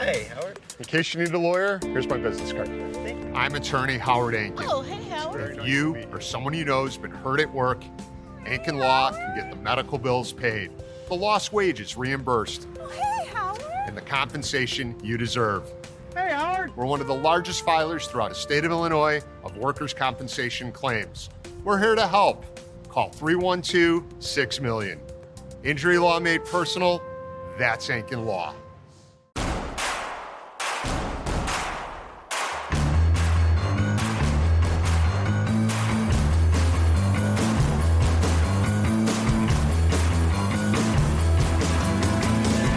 Hey, Howard. In case you need a lawyer, here's my business card. I'm attorney Howard Ankin. Oh, hey, Howard. If you or someone you know has been hurt at work, Ankin Law can get the medical bills paid, the lost wages reimbursed, Oh, hey, Howard. and the compensation you deserve. Hey, Howard. We're one of the largest filers throughout the state of Illinois of workers' compensation claims. We're here to help. Call 312-6-million. Injury law made personal, that's Ankin Law.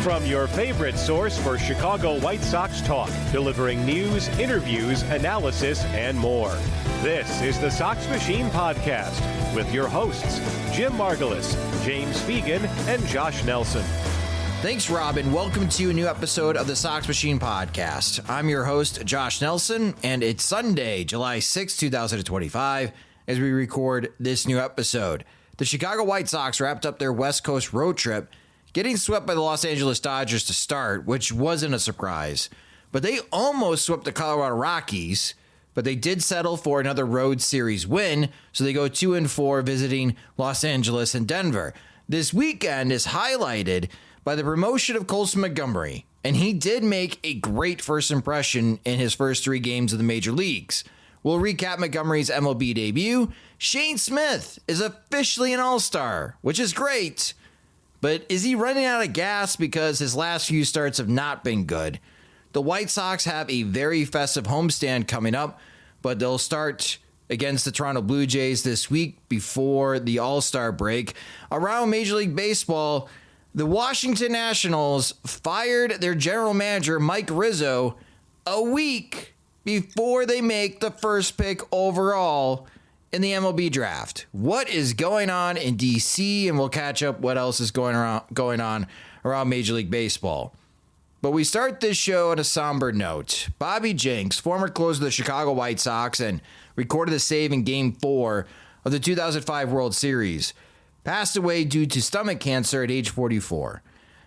From your favorite source for Chicago White Sox talk, delivering news, interviews, analysis, and more. This is the Sox Machine Podcast with your hosts, Jim Margulis, James Fegan, and Josh Nelson. Thanks, Robin. Welcome to a new episode of the Sox Machine Podcast. I'm your host, Josh Nelson, and it's Sunday, July 6, 2025, as we record this new episode. The Chicago White Sox wrapped up their West Coast road trip, getting swept by the Los Angeles Dodgers to start, which wasn't a surprise. But they almost swept the Colorado Rockies, but they did settle for another road series win, so they go 2-4 visiting Los Angeles and Denver. This weekend is highlighted by the promotion of Colson Montgomery, and he did make a great first impression in his first 3 games of the major leagues. We'll recap Montgomery's MLB debut. Shane Smith is officially an all-star, which is great. But is he running out of gas because his last few starts have not been good? The White Sox have a very festive homestand coming up, but they'll start against the Toronto Blue Jays this week before the All-Star break. Around Major League Baseball, the Washington Nationals fired their general manager, Mike Rizzo, a week before they make the first pick overall in the MLB Draft. What is going on in DC? And we'll catch up what else is going on around Major League Baseball. But we start this show on a somber note. Bobby Jenks, former closer of the Chicago White Sox and recorded the save in Game 4 of the 2005 World Series, passed away due to stomach cancer at age 44.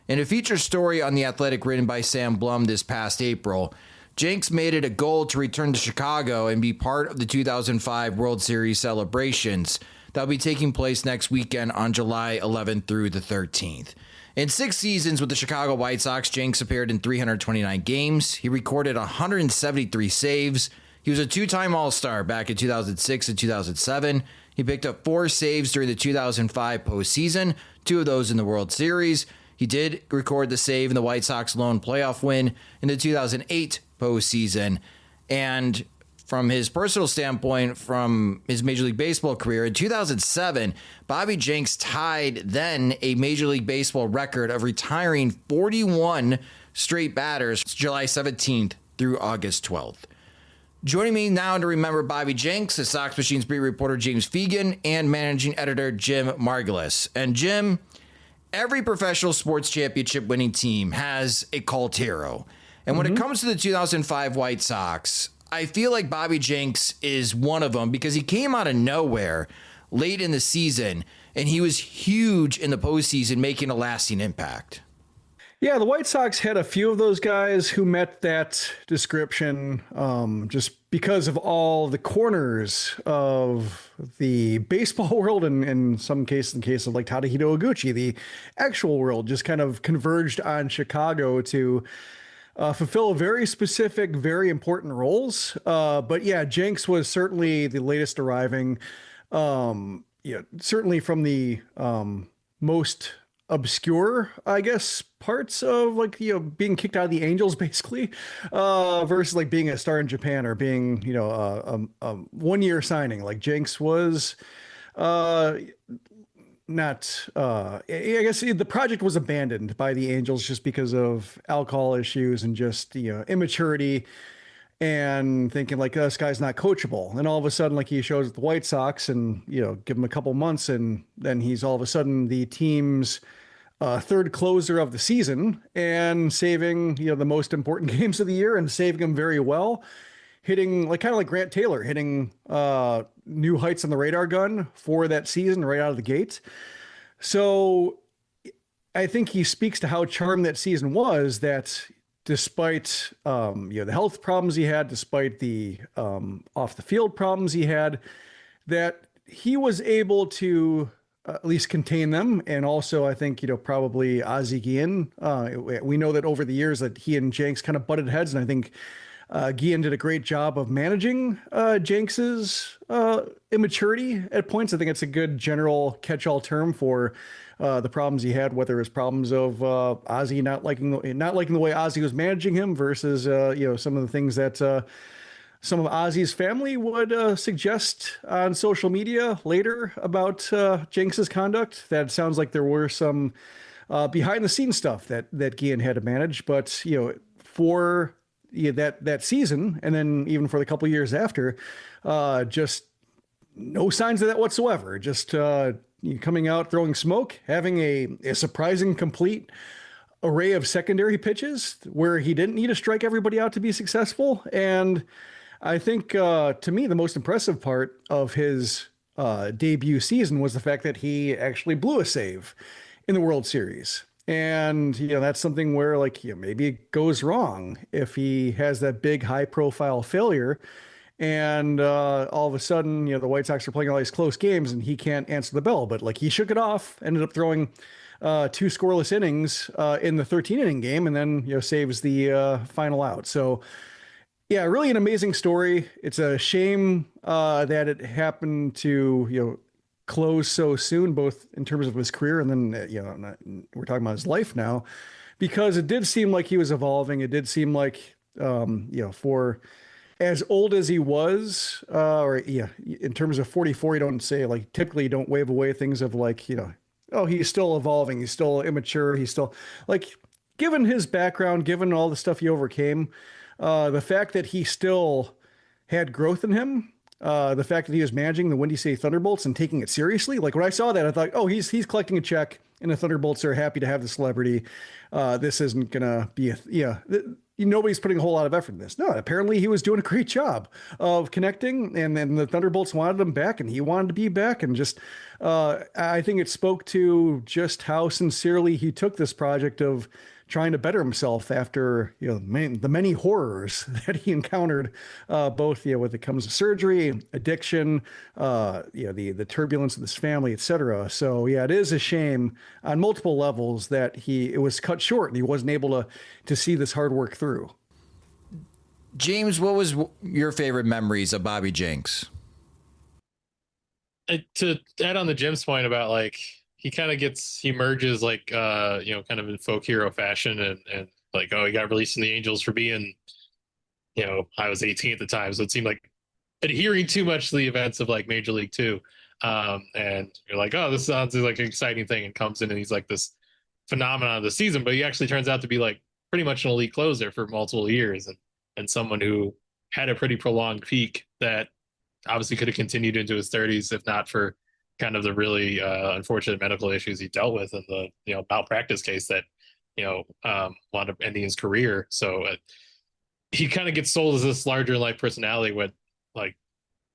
In a feature story on The Athletic written by Sam Blum this past April, Jenks made it a goal to return to Chicago and be part of the 2005 World Series celebrations that will be taking place next weekend on July 11th through the 13th. In 6 seasons with the Chicago White Sox, Jenks appeared in 329 games. He recorded 173 saves. He was a 2-time All-Star back in 2006 and 2007. He picked up 4 saves during the 2005 postseason, 2 of those in the World Series. He did record the save in the White Sox lone playoff win in the 2008 postseason. And from his personal standpoint, from his Major League Baseball career, in 2007, Bobby Jenks tied then a Major League Baseball record of retiring 41 straight batters July 17th through August 12th. Joining me now to remember Bobby Jenks is Sox Machine's beat reporter James Fegan and managing editor Jim Margulis. And Jim, every professional sports championship winning team has a cult hero. And when it comes to the 2005 White Sox, I feel like Bobby Jenks is one of them because he came out of nowhere late in the season, and he was huge in the postseason, making a lasting impact. Yeah, the White Sox had a few of those guys who met that description just because of all the corners of the baseball world and in some cases, in case of like Tadahito Iguchi, the actual world just kind of converged on Chicago to fulfill very specific, very important roles. But yeah, Jenks was certainly the latest arriving. Certainly from the most obscure, I guess, parts of like, being kicked out of the Angels basically, versus like being a star in Japan or being, a 1-year signing. Like Jenks was not, I guess the project was abandoned by the Angels just because of alcohol issues and just, immaturity and thinking like, this guy's not coachable. And all of a sudden, like he shows at the White Sox and, give him a couple months and then he's all of a sudden the team's third closer of the season and saving, the most important games of the year and saving them very well, hitting like kind of like Grant Taylor, hitting new heights on the radar gun for that season right out of the gate. So I think he speaks to how charmed that season was, that despite the health problems he had, despite the off the field problems he had, that he was able to at least contain them. And also, I think, probably Ozzie Guillen. We know that over the years that he and Jenks kind of butted heads, and I think Guillen did a great job of managing Jenks's immaturity at points. I think it's a good general catch-all term for the problems he had, whether it's problems of Ozzie not liking the way Ozzie was managing him versus some of the things that some of Ozzie's family would suggest on social media later about Jenks's conduct. That sounds like there were some behind the scenes stuff that Guillen had to manage, but for that season, and then even for the couple of years after, just no signs of that whatsoever. Just coming out, throwing smoke, having a surprising complete array of secondary pitches where he didn't need to strike everybody out to be successful. And I think, to me, the most impressive part of his debut season was the fact that he actually blew a save in the World Series. And, that's something where maybe it goes wrong if he has that big high profile failure and all of a sudden, the White Sox are playing all these close games and he can't answer the bell. But he shook it off, ended up throwing 2 scoreless innings in the 13 inning game, and then, saves the final out. So, yeah, really an amazing story. It's a shame that it happened to, close so soon, both in terms of his career and then, we're talking about his life now, because it did seem like he was evolving. It did seem like, for as old as he was, in terms of 44, you don't say typically you don't wave away things of oh, he's still evolving. He's still immature. He's still given his background, given all the stuff he overcame, the fact that he still had growth in him, the fact that he was managing the Windy City Thunderbolts and taking it seriously. When I saw that, I thought, oh, he's collecting a check and the Thunderbolts are happy to have the celebrity. This isn't going to be nobody's putting a whole lot of effort in this. No, apparently he was doing a great job of connecting, and then the Thunderbolts wanted him back and he wanted to be back. And just, I think it spoke to just how sincerely he took this project of trying to better himself after the many horrors that he encountered, both when it comes to surgery, addiction, the turbulence of this family, etc. So it is a shame on multiple levels that it was cut short and he wasn't able to see this hard work through. James, what was your favorite memories of Bobby Jenks? To add on to Jim's point about he kind of he emerges kind of in folk hero fashion and oh, he got released from the Angels for being, I was 18 at the time. So it seemed like adhering too much to the events of Major League Two. And you're oh, this sounds like an exciting thing, and comes in and he's this phenomenon of the season, but he actually turns out to be pretty much an elite closer for multiple years and someone who had a pretty prolonged peak that obviously could have continued into his 30s if not for kind of the really unfortunate medical issues he dealt with and the malpractice case that wound up ending his career. So he kind of gets sold as this larger than life personality when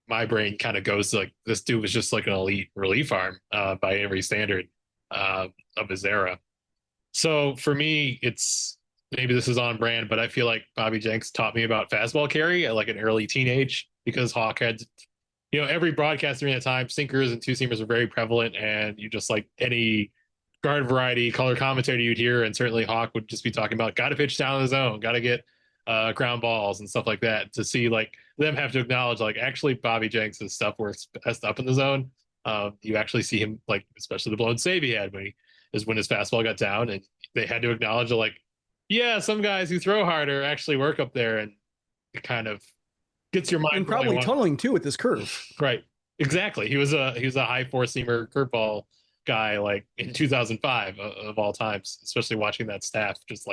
my brain kind of goes to this dude was just an elite relief arm by every standard of his era. So for me, it's maybe this is on brand, but I feel like Bobby Jenks taught me about fastball carry at an early teenage, because Hawk had every broadcast during that time, sinkers and 2-seamers were very prevalent, and you just any guard variety color commentator you'd hear, and certainly Hawk would just be talking about got to pitch down in the zone, got to get ground balls and stuff like that. To see them have to acknowledge actually Bobby Jenks' stuff works best up in the zone. You actually see him especially the blown save he had when his fastball got down, and they had to acknowledge yeah, some guys who throw harder actually work up there, and it kind of gets your mind. And probably tunneling too with this curve. Right. Exactly. He was a high 4-seamer curveball guy in 2005 of all times, especially watching that staff just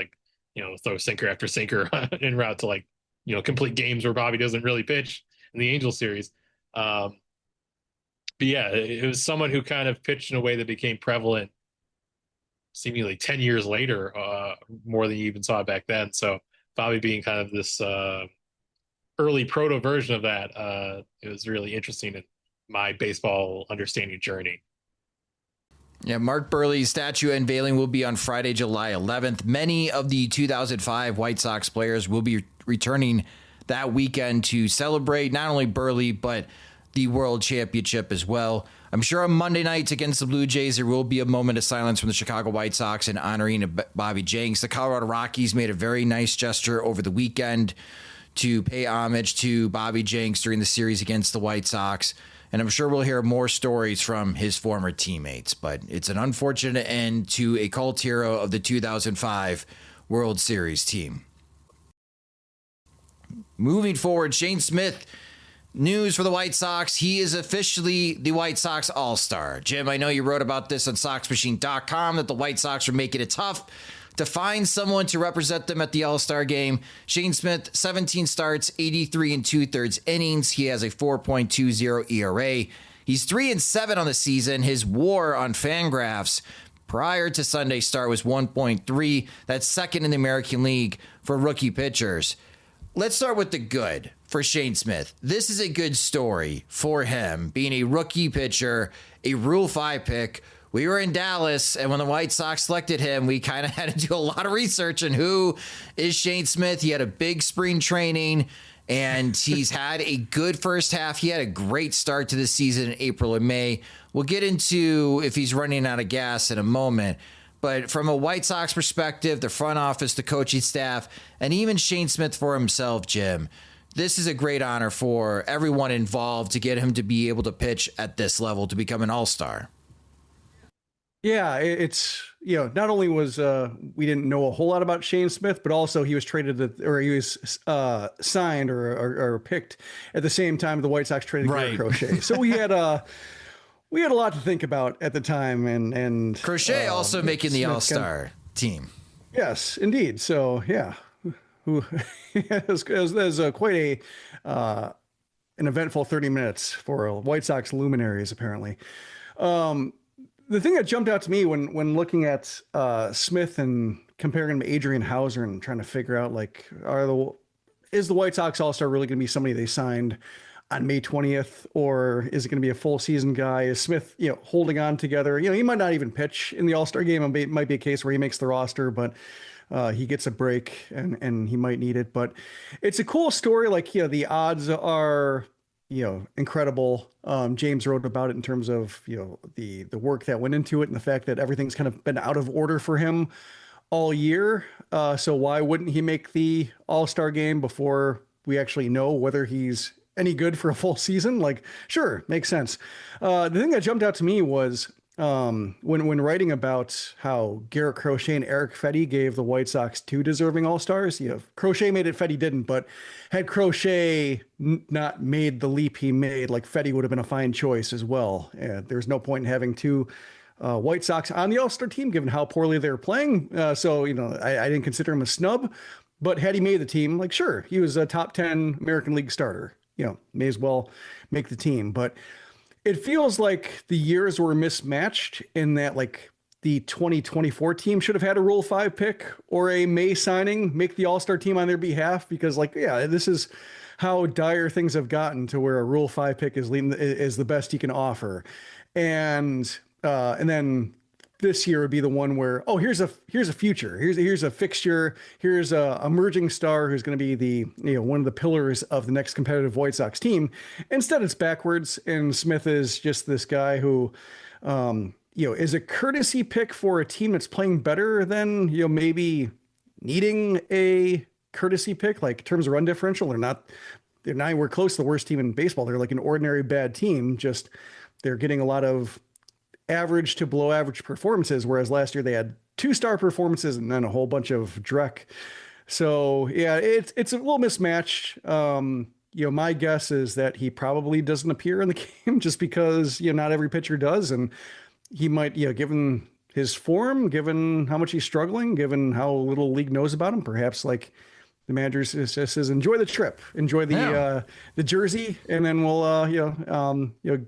throw sinker after sinker en route to complete games where Bobby doesn't really pitch in the Angels series. But yeah, it was someone who kind of pitched in a way that became prevalent seemingly 10 years later, more than you even saw back then. So Bobby being kind of this early proto version of that, it was really interesting in my baseball understanding journey. Yeah, Mark Burley's statue unveiling will be on Friday, July 11th. Many of the 2005 White Sox players will be returning that weekend to celebrate not only Burley, but the World Championship as well. I'm sure on Monday nights against the Blue Jays, there will be a moment of silence from the Chicago White Sox in honoring Bobby Jenks. The Colorado Rockies made a very nice gesture over the weekend to pay homage to Bobby Jenks during the series against the White Sox. And I'm sure we'll hear more stories from his former teammates. But it's an unfortunate end to a cult hero of the 2005 World Series team. Moving forward, Shane Smith, news for the White Sox. He is officially the White Sox All-Star. Jim, I know you wrote about this on SoxMachine.com, that the White Sox are making it tough to find someone to represent them at the All-Star game. Shane Smith, 17 starts, 83 2/3 innings. He has a 4.20 ERA. He's 3-7 on the season. His WAR on Fangraphs prior to Sunday's start was 1.3. That's second in the American League for rookie pitchers. Let's start with the good for Shane Smith. This is a good story for him, being a rookie pitcher, a Rule 5 pick. We were in Dallas, and when the White Sox selected him, we kind of had to do a lot of research on who is Shane Smith. He had a big spring training, and he's had a good first half. He had a great start to the season in April and May. We'll get into if he's running out of gas in a moment. But from a White Sox perspective, the front office, the coaching staff, and even Shane Smith for himself, Jim, this is a great honor for everyone involved to get him to be able to pitch at this level, to become an all-star. Yeah, it's, not only was we didn't know a whole lot about Shane Smith, but also he was he was signed or picked at the same time the White Sox traded Garrett Crochet. So we had a lot to think about at the time, and Crochet also making the Smith All-Star team. Yes, indeed. So yeah, who it was quite an eventful 30 minutes for White Sox luminaries, apparently. The thing that jumped out to me when looking at Smith and comparing him to Adrian Hauser and trying to figure out, is the White Sox All-Star really going to be somebody they signed on May 20th, or is it going to be a full season guy? Is Smith, holding on together? He might not even pitch in the All-Star game. It might be a case where he makes the roster, but he gets a break and he might need it. But it's a cool story. The odds are, incredible. James wrote about it in terms of, the work that went into it and the fact that everything's kind of been out of order for him all year. So why wouldn't he make the All-Star game before we actually know whether he's any good for a full season? Sure, makes sense. The thing that jumped out to me was when writing about how Garrett Crochet and Eric Fetty gave the White Sox two deserving All-Stars. Crochet made it, Fetty didn't, but had Crochet not made the leap he made, Fetty would have been a fine choice as well. There's no point in having two White Sox on the All-Star team, given how poorly they were playing. So, I didn't consider him a snub, but had he made the team, sure, he was a top 10 American League starter. May as well make the team. But it feels like the years were mismatched in that, the 2024 team should have had a Rule 5 pick or a May signing make the All-Star team on their behalf, because this is how dire things have gotten to where a Rule 5 pick is the best he can offer. And then this year would be the one where, here's a future, here's a fixture, here's a emerging star who's going to be the one of the pillars of the next competitive White Sox team. Instead, it's backwards, and Smith is just this guy who, is a courtesy pick for a team that's playing better than maybe needing a courtesy pick, in terms of run differential. They're not anywhere close to the worst team in baseball. They're like an ordinary bad team. Just they're getting a lot of average to below average performances, whereas last year they had 2-star performances and then a whole bunch of dreck. So yeah, it's a little mismatched. My guess is that he probably doesn't appear in the game just because not every pitcher does, and he might, given his form, given how much he's struggling, given how little league knows about him, perhaps the manager says, enjoy the trip, enjoy the jersey, and then we'll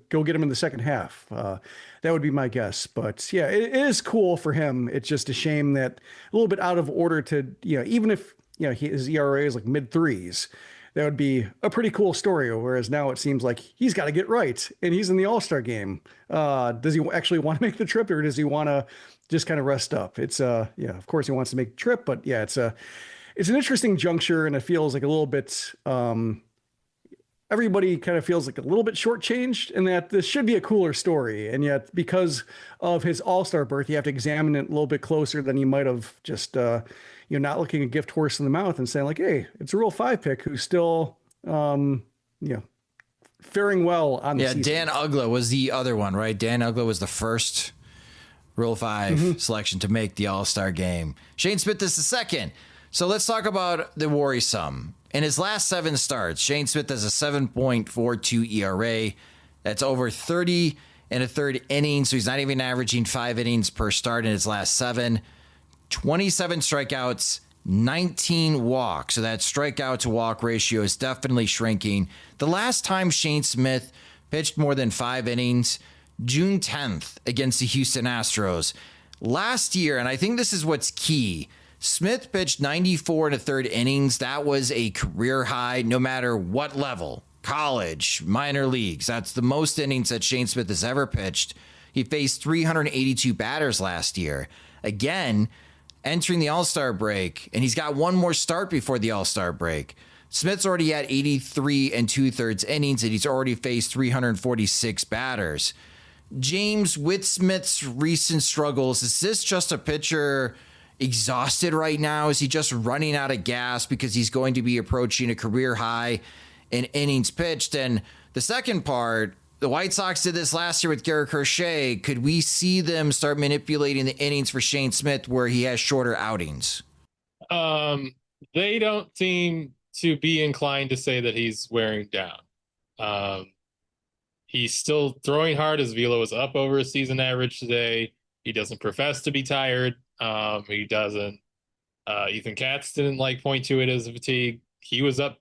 go get him in the second half. That would be my guess. But yeah, it is cool for him. It's just a shame that a little bit out of order to, even if his ERA is mid threes, that would be a pretty cool story. Whereas now it seems like he's got to get right, and he's in the All-Star game. Does he actually want to make the trip, or does he want to just kind of rest up? It's yeah, of course he wants to make the trip, but yeah, it's an interesting juncture, and it feels like a little bit. Everybody kind of feels like a little bit shortchanged, and that this should be a cooler story. And yet, because of his All-Star berth, you have to examine it a little bit closer than you might have just, not looking a gift horse in the mouth and saying like, hey, it's a Rule 5 pick who's still, faring well on the season. Dan Uggla was the other one, right? Dan Uggla was the first Rule 5 selection to make the All-Star game. Shane Smith is the second. So let's talk about the worrisome. In his last 7 starts, Shane Smith has a 7.42 ERA. That's over 30 and a third innings, so he's not even averaging 5 innings per start in his last 7. 27 strikeouts, 19 walks. So that strikeout to walk ratio is definitely shrinking. The last time Shane Smith pitched more than 5 innings, June 10th against the Houston Astros. Last year, and I think this is what's key, Smith pitched 94 and a third innings. That was a career high, no matter what level, college, minor leagues. That's the most innings that Shane Smith has ever pitched. He faced 382 batters last year. Again, entering the All-Star break, and he's got one more start before the All-Star break. Smith's already at 83 and 2/3 innings, and he's already faced 346 batters. James, with Smith's recent struggles, is this just a pitcher exhausted right now? Is he just running out of gas because he's going to be approaching a career high in innings pitched? And the second part, the White Sox did this last year with Garrett Crochet. Could we see them start manipulating the innings for Shane Smith where he has shorter outings? They don't seem to be inclined to say that he's wearing down. He's still throwing hard. His velo is up over his season average today. He doesn't profess to be tired. He doesn't. Ethan Katz didn't point to it as a fatigue. He was up.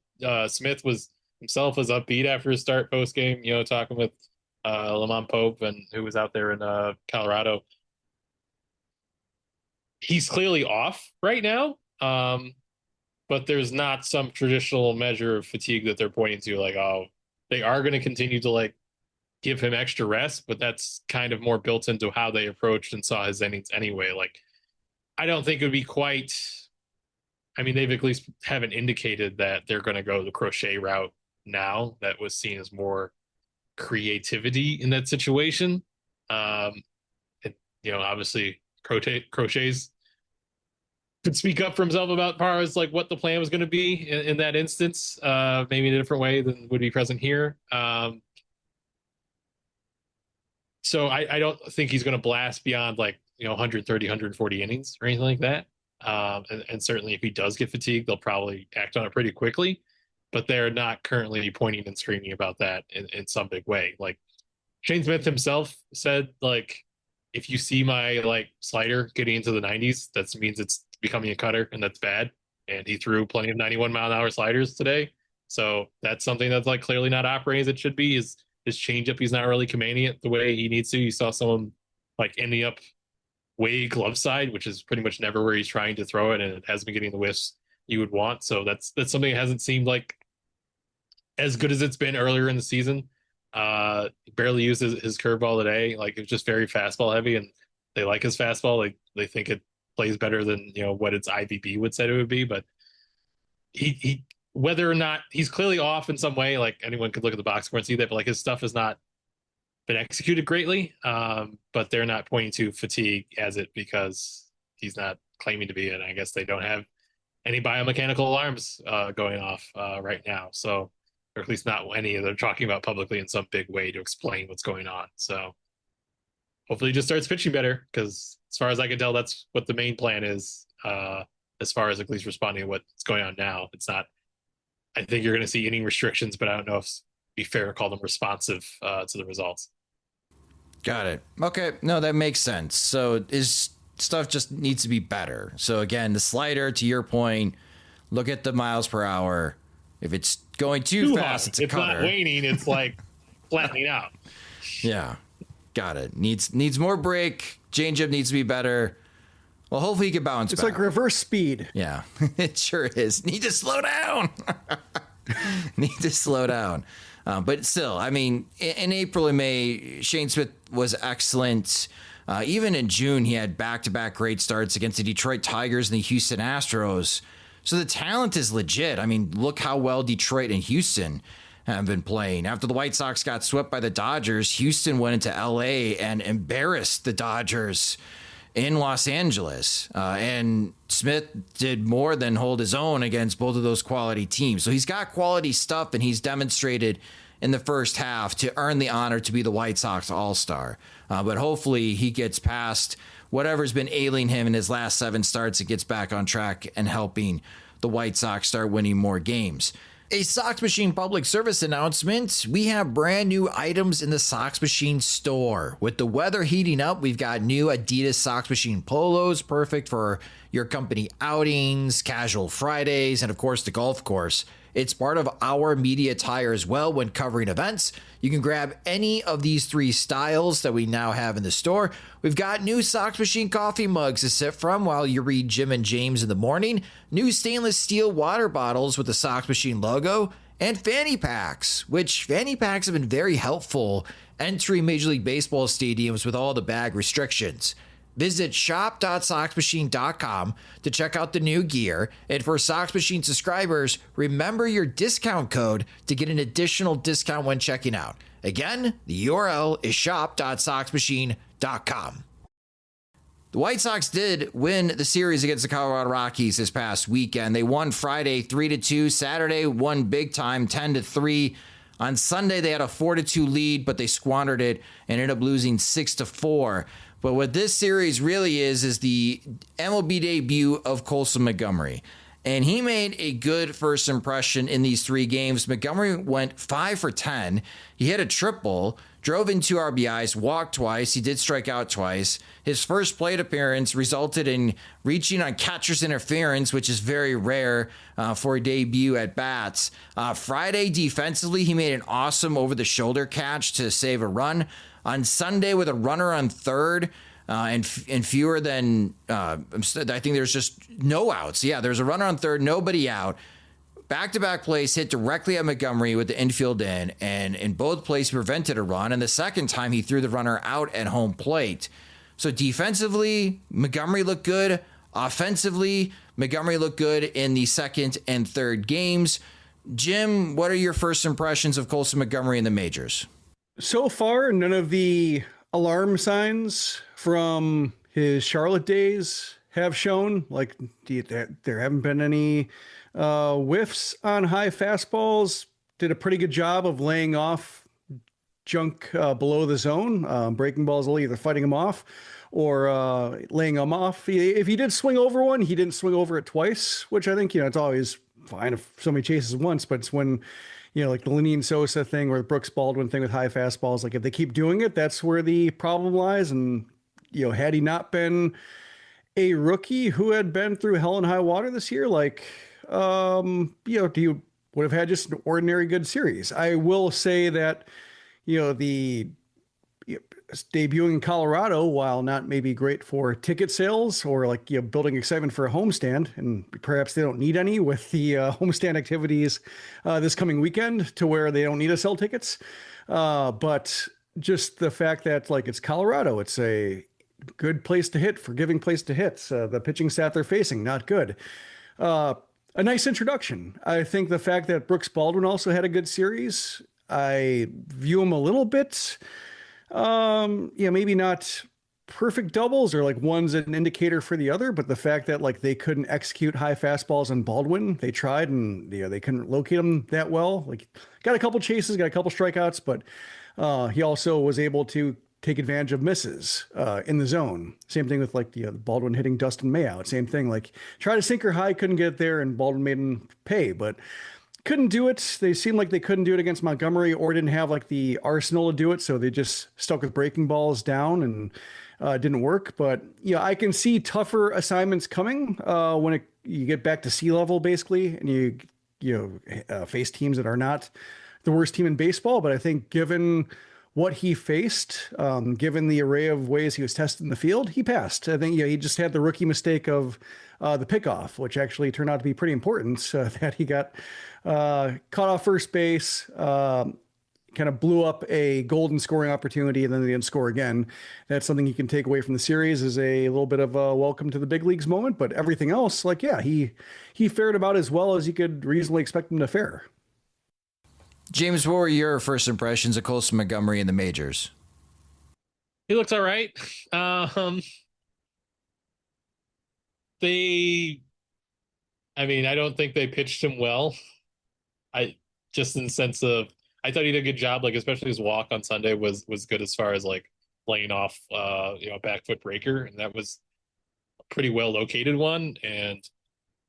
Smith was upbeat after his start post game, talking with Lamont Pope and who was out there in Colorado. He's clearly off right now, but there's not some traditional measure of fatigue that they're pointing to. They are going to continue to give him extra rest, but that's kind of more built into how they approached and saw his innings anyway. I don't think it would be quite. I mean, they've at least haven't indicated that they're going to go the Crochet route now. That was seen as more creativity in that situation. Obviously Crochet's could speak up for himself about far as what the plan was going to be in that instance, maybe in a different way than would be present here. So I don't think he's going to blast beyond 130, 140 innings or anything like that. And certainly if he does get fatigued, they'll probably act on it pretty quickly, but they're not currently pointing and screaming about that in some big way. Shane Smith himself said, if you see my slider getting into the 90s, that means it's becoming a cutter, and that's bad. And he threw plenty of 91-mile-an-hour sliders today. So that's something that's clearly not operating as it should be. His changeup, he's not really commanding it the way he needs to. You saw someone ending up way glove side, which is pretty much never where he's trying to throw it, and it hasn't been getting the whiffs you would want. So that's something that hasn't seemed as good as it's been earlier in the season. Barely used his curveball today. It was just very fastball heavy, and they like his fastball. They think it plays better than what its IVB would say it would be. But he whether or not he's clearly off in some way, anyone could look at the box score and see that, but his stuff has not been executed greatly. But they're not pointing to fatigue as it because he's not claiming to be, and I guess they don't have any biomechanical alarms going off right now. So, or at least not any they're talking about publicly in some big way to explain what's going on. So hopefully he just starts pitching better, because as far as I can tell, that's what the main plan is, as far as at least responding to what's going on now. It's not, I think you're going to see inning restrictions, but I don't know if it'd be fair to call them responsive to the results. Got it. Okay. No, that makes sense. So his stuff just needs to be better. So again, the slider, to your point, look at the miles per hour. If it's going too fast, it's a cutter. Not waning, it's flattening out. Yeah. Got it. Needs more break. Changeup needs to be better. Well, hopefully he can bounce back. It's reverse speed. Yeah, it sure is. Need to slow down. Need to slow down. But still, I mean, in April and May, Shane Smith was excellent. Even in June, he had back-to-back great starts against the Detroit Tigers and the Houston Astros. So the talent is legit. I mean, look how well Detroit and Houston have been playing. After the White Sox got swept by the Dodgers, Houston went into LA and embarrassed the Dodgers in Los Angeles. And Smith did more than hold his own against both of those quality teams. So he's got quality stuff, and he's demonstrated in the first half to earn the honor to be the White Sox All-Star. But hopefully he gets past whatever's been ailing him in his last 7 starts and gets back on track and helping the White Sox start winning more games. A Sox Machine public service announcement. We have brand new items in the Sox Machine store. With the weather heating up, we've got new Adidas Sox Machine polos, perfect for your company outings, casual Fridays, and of course the golf course. It's part of our media attire as well when covering events. You can grab any of these 3 styles that we now have in the store. We've got new Sox Machine coffee mugs to sip from while you read Jim and James in the morning, new stainless steel water bottles with the Sox Machine logo, and fanny packs, which fanny packs have been very helpful entering Major League Baseball stadiums with all the bag restrictions. Visit shop.soxmachine.com to check out the new gear. And for Sox Machine subscribers, remember your discount code to get an additional discount when checking out. Again, the URL is shop.soxmachine.com. The White Sox did win the series against the Colorado Rockies this past weekend. They won Friday 3-2. Saturday won big time 10-3. On Sunday, they had a 4-2 lead, but they squandered it and ended up losing 6-4. But what this series really is the MLB debut of Colson Montgomery. And he made a good first impression in these 3 games. Montgomery went 5 for 10. He hit a triple, drove in 2 RBIs, walked twice. He did strike out twice. His first plate appearance resulted in reaching on catcher's interference, which is very rare for a debut at bats. Friday, defensively, he made an awesome over-the-shoulder catch to save a run. On Sunday, with a runner on third and fewer than, I think there's just no outs. Yeah, there's a runner on third, nobody out. Back-to-back plays hit directly at Montgomery with the infield in, and in both plays he prevented a run. And the second time, he threw the runner out at home plate. So defensively, Montgomery looked good. Offensively, Montgomery looked good in the second and third games. Jim, what are your first impressions of Colson Montgomery in the majors? So far, none of the alarm signs from his Charlotte days have shown. Like, there haven't been any whiffs on high fastballs. Did a pretty good job of laying off junk below the zone. Breaking balls, either fighting him off or laying him off. If he did swing over one, he didn't swing over it twice, which I think, it's always fine if somebody chases once, but it's when, like the Lenny and Sosa thing or the Brooks Baldwin thing with high fastballs, like if they keep doing it, that's where the problem lies. And, had he not been a rookie who had been through hell and high water this year, like, you would have had just an ordinary good series. I will say that, the debuting in Colorado, while not maybe great for ticket sales or like, building excitement for a homestand, and perhaps they don't need any with the homestand activities this coming weekend to where they don't need to sell tickets. But just the fact that like it's Colorado, it's a good place to hit, forgiving place to hit. The pitching staff they're facing, not good. A nice introduction. I think the fact that Brooks Baldwin also had a good series, I view him a little bit, maybe not perfect doubles or like one's an indicator for the other, but the fact that like they couldn't execute high fastballs on Baldwin, they tried and they couldn't locate him that well. Like got a couple chases, got a couple strikeouts, but he also was able to take advantage of misses in the zone. Same thing with like the Baldwin hitting Dustin May out. Same thing, like try to sinker high, couldn't get it there, and Baldwin made him pay, but couldn't do it. They seemed like they couldn't do it against Montgomery or didn't have like the arsenal to do it. So they just stuck with breaking balls down and didn't work. But I can see tougher assignments coming when you get back to sea level basically, and you face teams that are not the worst team in baseball. But I think given what he faced, given the array of ways he was tested in the field, he passed. I think he just had the rookie mistake of the pickoff, which actually turned out to be pretty important. That he got caught off first base, kind of blew up a golden scoring opportunity, and then they didn't score again. That's something you can take away from the series, is a little bit of a welcome to the big leagues moment. But everything else, he fared about as well as you could reasonably expect him to fare. James, what were your first impressions of Colson Montgomery in the majors? He looks all right. I don't think they pitched him well. Just in the sense of, I thought he did a good job, like especially his walk on Sunday was good as far as like laying off a back foot breaker, and that was a pretty well located one, and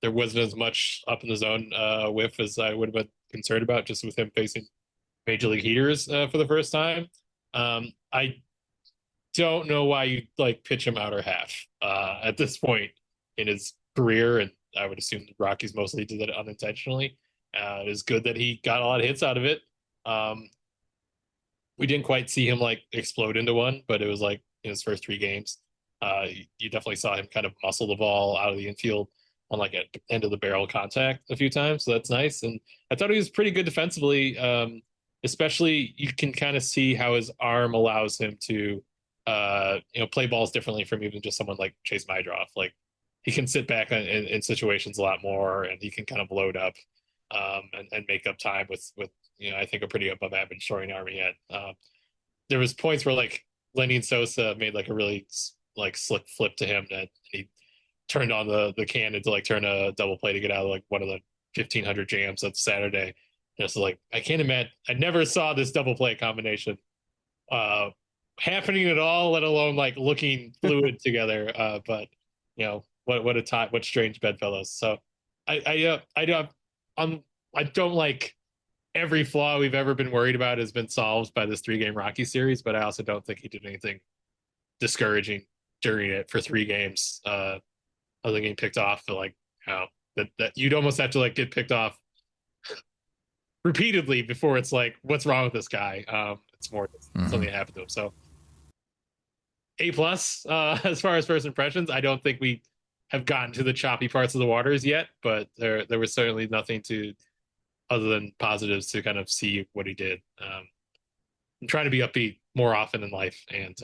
there wasn't as much up in the zone whiff as I would have been concerned about, just with him facing major league heaters for the first time. I don't know why you pitch him out or half at this point in his career, and I would assume the Rockies mostly did that unintentionally. It is good that he got a lot of hits out of it. We didn't quite see him explode into one, but it was in his first 3 games. You definitely saw him kind of muscle the ball out of the infield on at end of the barrel contact a few times. So that's nice. And I thought he was pretty good defensively. Especially you can kind of see how his arm allows him to, play balls differently from even just someone like Chase Mydroff. He can sit back in situations a lot more, and he can kind of load up and make up time with I think a pretty above average throwing arm he had. There was points where Lenny Sosa made a really slick flip to him that he turned on the cannon to turn a double play to get out of one of the 1,500 jams that's Saturday. And it's I can't imagine, I never saw this double play combination happening at all, let alone looking fluid together. But what a time, what strange bedfellows. So I don't every flaw we've ever been worried about has been solved by this 3-game Rocky series, but I also don't think he did anything discouraging during it for 3 games. Other than getting picked off, that you'd almost have to get picked off repeatedly before it's what's wrong with this guy? It's more something that happened to him. So A+, as far as first impressions. I don't think we have gotten to the choppy parts of the waters yet, but there was certainly nothing other than positives to kind of see what he did. I'm trying to be upbeat more often in life, and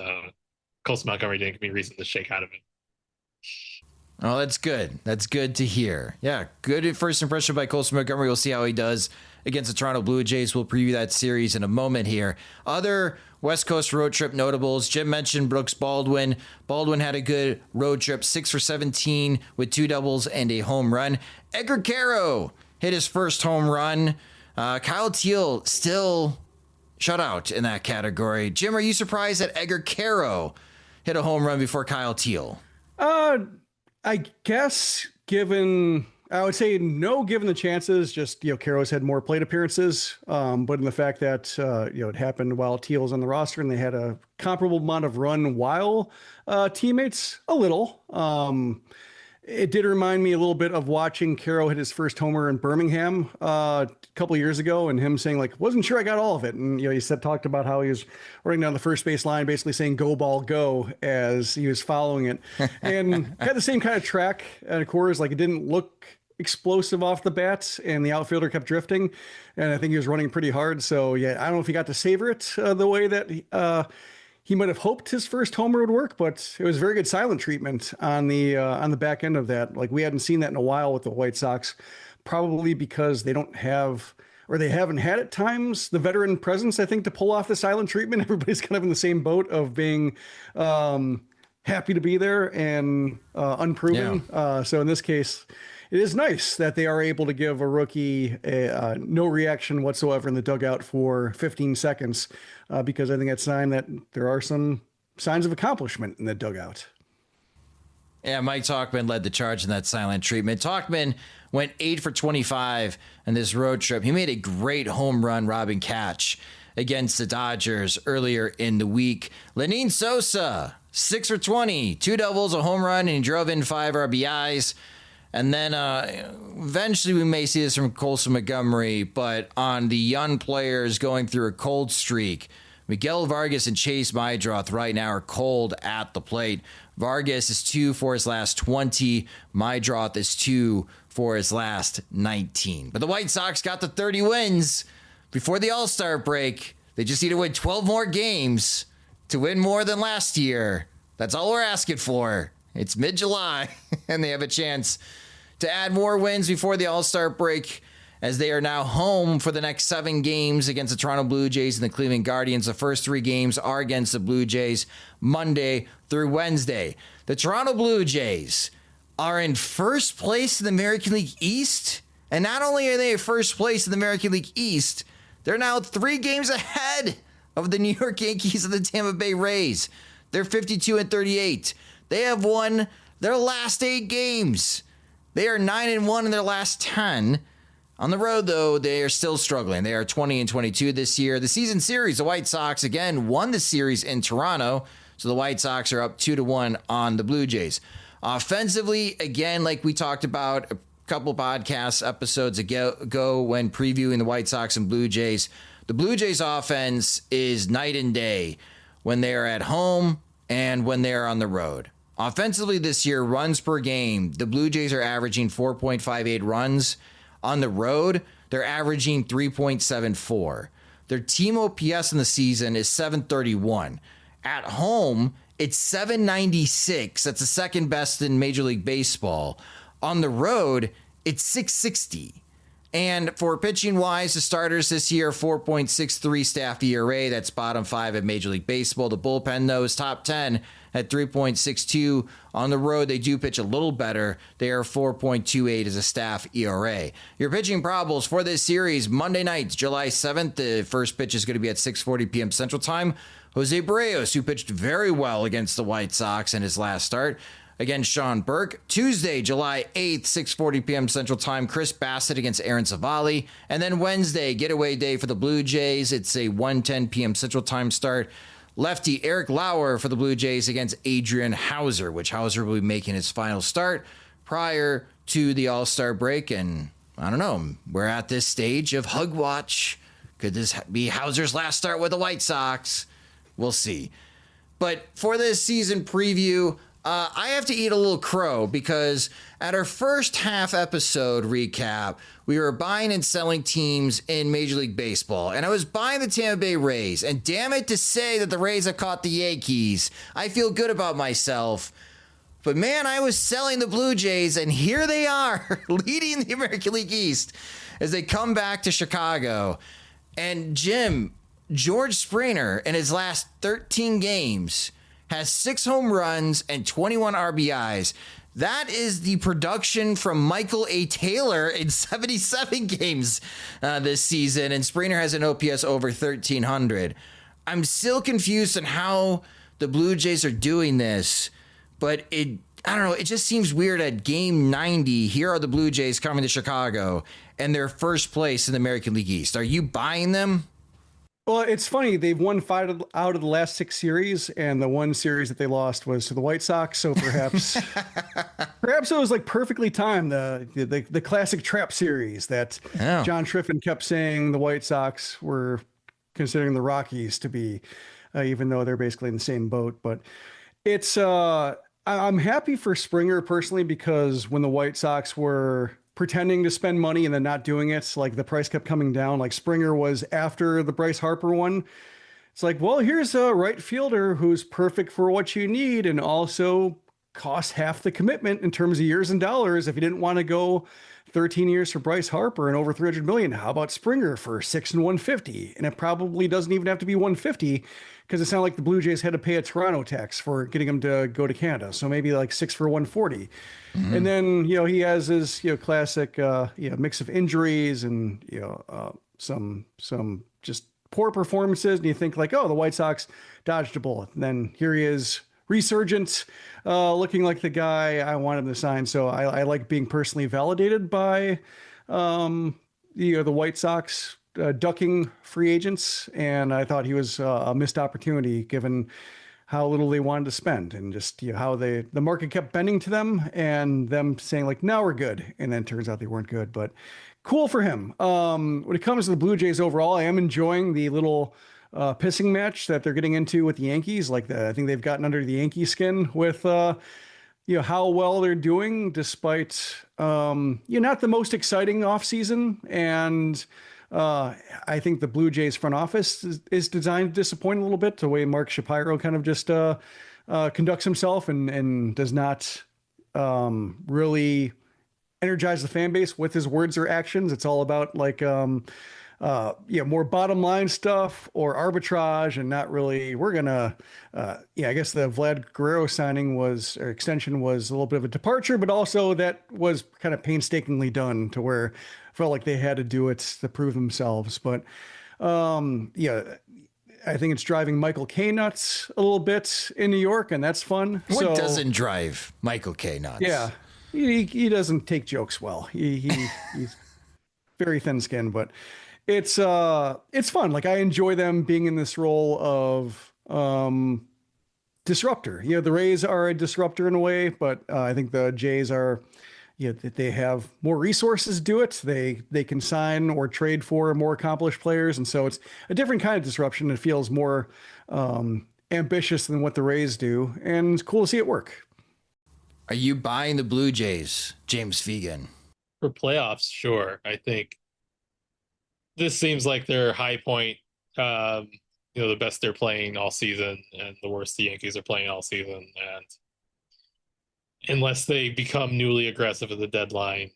Colson Montgomery didn't give me reason to shake out of it. Oh, that's good. That's good to hear. Yeah, good first impression by Colson Montgomery. We'll see how he does against the Toronto Blue Jays. We'll preview that series in a moment here. Other West Coast road trip notables. Jim mentioned Brooks Baldwin. Baldwin had a good road trip, 6 for 17 with 2 doubles and a home run. Edgar Caro hit his first home run. Kyle Teal still shut out in that category. Jim, are you surprised that Edgar Caro hit a home run before Kyle Teal? I guess I would say no, given the chances. Just, Caro's had more plate appearances, but in the fact that, it happened while Teal was on the roster and they had a comparable amount of run while teammates, a little. It did remind me a little bit of watching Caro hit his first homer in Birmingham a couple of years ago, and him saying wasn't sure I got all of it. And he talked about how he was running down the first base line, basically saying "Go ball, go" as he was following it, and had the same kind of track at a quarters. It didn't look explosive off the bat, and the outfielder kept drifting, and I think he was running pretty hard. So I don't know if he got to savor it the way that he might have hoped his first homer would work, but it was very good silent treatment on the back end of that. We hadn't seen that in a while with the White Sox, probably because they don't have, or they haven't had at times, the veteran presence, I think, to pull off the silent treatment. Everybody's kind of in the same boat of being happy to be there and unproven. Yeah. So in this case, it is nice that they are able to give a rookie no reaction whatsoever in the dugout for 15 seconds, because I think that's a sign that there are some signs of accomplishment in the dugout. Yeah, Mike Tauchman led the charge in that silent treatment. Tauchman went 8 for 25 in this road trip. He made a great home run robbing catch against the Dodgers earlier in the week. Lenny Sosa, 6 for 20, 2 doubles, a home run, and he drove in 5 RBIs. And then eventually we may see this from Colson Montgomery, but on the young players going through a cold streak, Miguel Vargas and Chase Maidroth right now are cold at the plate. Vargas is 2 for his last 20. Maidroth is 2 for his last 19. But the White Sox got to 30 wins before the All-Star break. They just need to win 12 more games to win more than last year. That's all we're asking for. It's mid-July, and they have a chance to add more wins before the All-Star break, as they are now home for the next 7 games against the Toronto Blue Jays and the Cleveland Guardians. The first 3 games are against the Blue Jays Monday through Wednesday. The Toronto Blue Jays are in first place in the American League East, and not only are they in first place in the American League East, they're now 3 games ahead of the New York Yankees and the Tampa Bay Rays. They're 52-38. They have won their last 8 games. They are 9-1 in their last 10. On the road, though, they are still struggling. They are 20-22 this year. The season series, the White Sox, again, won the series in Toronto, so the White Sox are up 2-1 on the Blue Jays. Offensively, again, like we talked about a couple podcast episodes ago when previewing the White Sox and Blue Jays, the Blue Jays offense is night and day when they are at home and when they are on the road. Offensively this year, runs per game, the Blue Jays are averaging 4.58 runs. On the road, they're averaging 3.74. Their team OPS in the season is 731. At home, it's 796. That's the second best in Major League Baseball. On the road, it's 660. And for pitching-wise, the starters this year, 4.63 staff ERA. That's bottom 5 at Major League Baseball. The bullpen, though, is top 10 at 3.62. On the road, they do pitch a little better. They are 4.28 as a staff ERA. Your pitching probables for this series, Monday night, July 7th. The first pitch is going to be at 6:40 p.m. Central Time. Jose Barrios, who pitched very well against the White Sox in his last start, against Sean Burke. Tuesday, July 8th, 6:40 p.m. Central Time, Chris Bassett against Aaron Savali. And then Wednesday, getaway day for the Blue Jays. It's a 1:10 p.m. Central Time start. Lefty Eric Lauer for the Blue Jays against Adrian Hauser, which Hauser will be making his final start prior to the All-Star break. And I don't know, we're at this stage of Hug Watch. Could this be Hauser's last start with the White Sox? We'll see. But for this season preview, I have to eat a little crow because at our first half episode recap, we were buying and selling teams in Major League Baseball, and I was buying the Tampa Bay Rays, and damn it to say that the Rays have caught the Yankees. I feel good about myself, but man, I was selling the Blue Jays, and here they are leading the American League East as they come back to Chicago. And Jim, George Springer in his last 13 games has 6 home runs and 21 RBIs. That is the production from Michael A. Taylor in 77 games this season, and Springer has an OPS over 1,300. I'm still confused on how the Blue Jays are doing this, but I don't know, it just seems weird at game 90. Here are the Blue Jays coming to Chicago, and they're first place in the American League East. Are you buying them? Well, it's funny. They've won 5 out of the last 6 series, and the one series that they lost was to the White Sox. So perhaps it was like perfectly timed, the classic trap series that John Triffin kept saying the White Sox were considering the Rockies to be, even though they're basically in the same boat. But it's I'm happy for Springer personally, because when the White Sox were pretending to spend money and then not doing it, like the price kept coming down, like Springer was after the Bryce Harper one. It's like, well, here's a right fielder who's perfect for what you need and also costs half the commitment in terms of years and dollars. If you didn't want to go 13 years for Bryce Harper and over 300 million, how about Springer for 6 and 150? And it probably doesn't even have to be 150, because it sounded like the Blue Jays had to pay a Toronto tax for getting him to go to Canada. So maybe like 6 for 140. Mm-hmm. And then, he has his, classic, mix of injuries and, some just poor performances. And you think like, oh, the White Sox dodged a bullet. And then here he is, resurgent, looking like the guy I wanted him to sign. So I like being personally validated by, the White Sox ducking free agents. And I thought he was a missed opportunity given how little they wanted to spend, and just how the market kept bending to them and them saying like, now we're good. And then it turns out they weren't good, but cool for him. When it comes to the Blue Jays overall, I am enjoying the little pissing match that they're getting into with the Yankees. I think they've gotten under the Yankee skin with how well they're doing despite not the most exciting offseason. And I think the Blue Jays front office is designed to disappoint a little bit, the way Mark Shapiro kind of just conducts himself and does not really energize the fan base with his words or actions. It's all about more bottom line stuff or arbitrage, and not really. I guess the Vlad Guerrero extension was a little bit of a departure, but also that was kind of painstakingly done to where it felt like they had to do it to prove themselves. But I think it's driving Michael K nuts a little bit in New York, and that's fun. What doesn't drive Michael K nuts? Yeah, he doesn't take jokes well. He's very thin-skinned, but it's fun. Like, I enjoy them being in this role of disruptor. The Rays are a disruptor in a way, but I think the Jays are, they have more resources to do it. They can sign or trade for more accomplished players, and so it's a different kind of disruption. It feels more ambitious than what the Rays do, and it's cool to see it work. Are you buying the Blue Jays, James Fegan? For playoffs, sure. I think this seems like their high point. The best they're playing all season, and the worst the Yankees are playing all season. And unless they become newly aggressive at the deadline,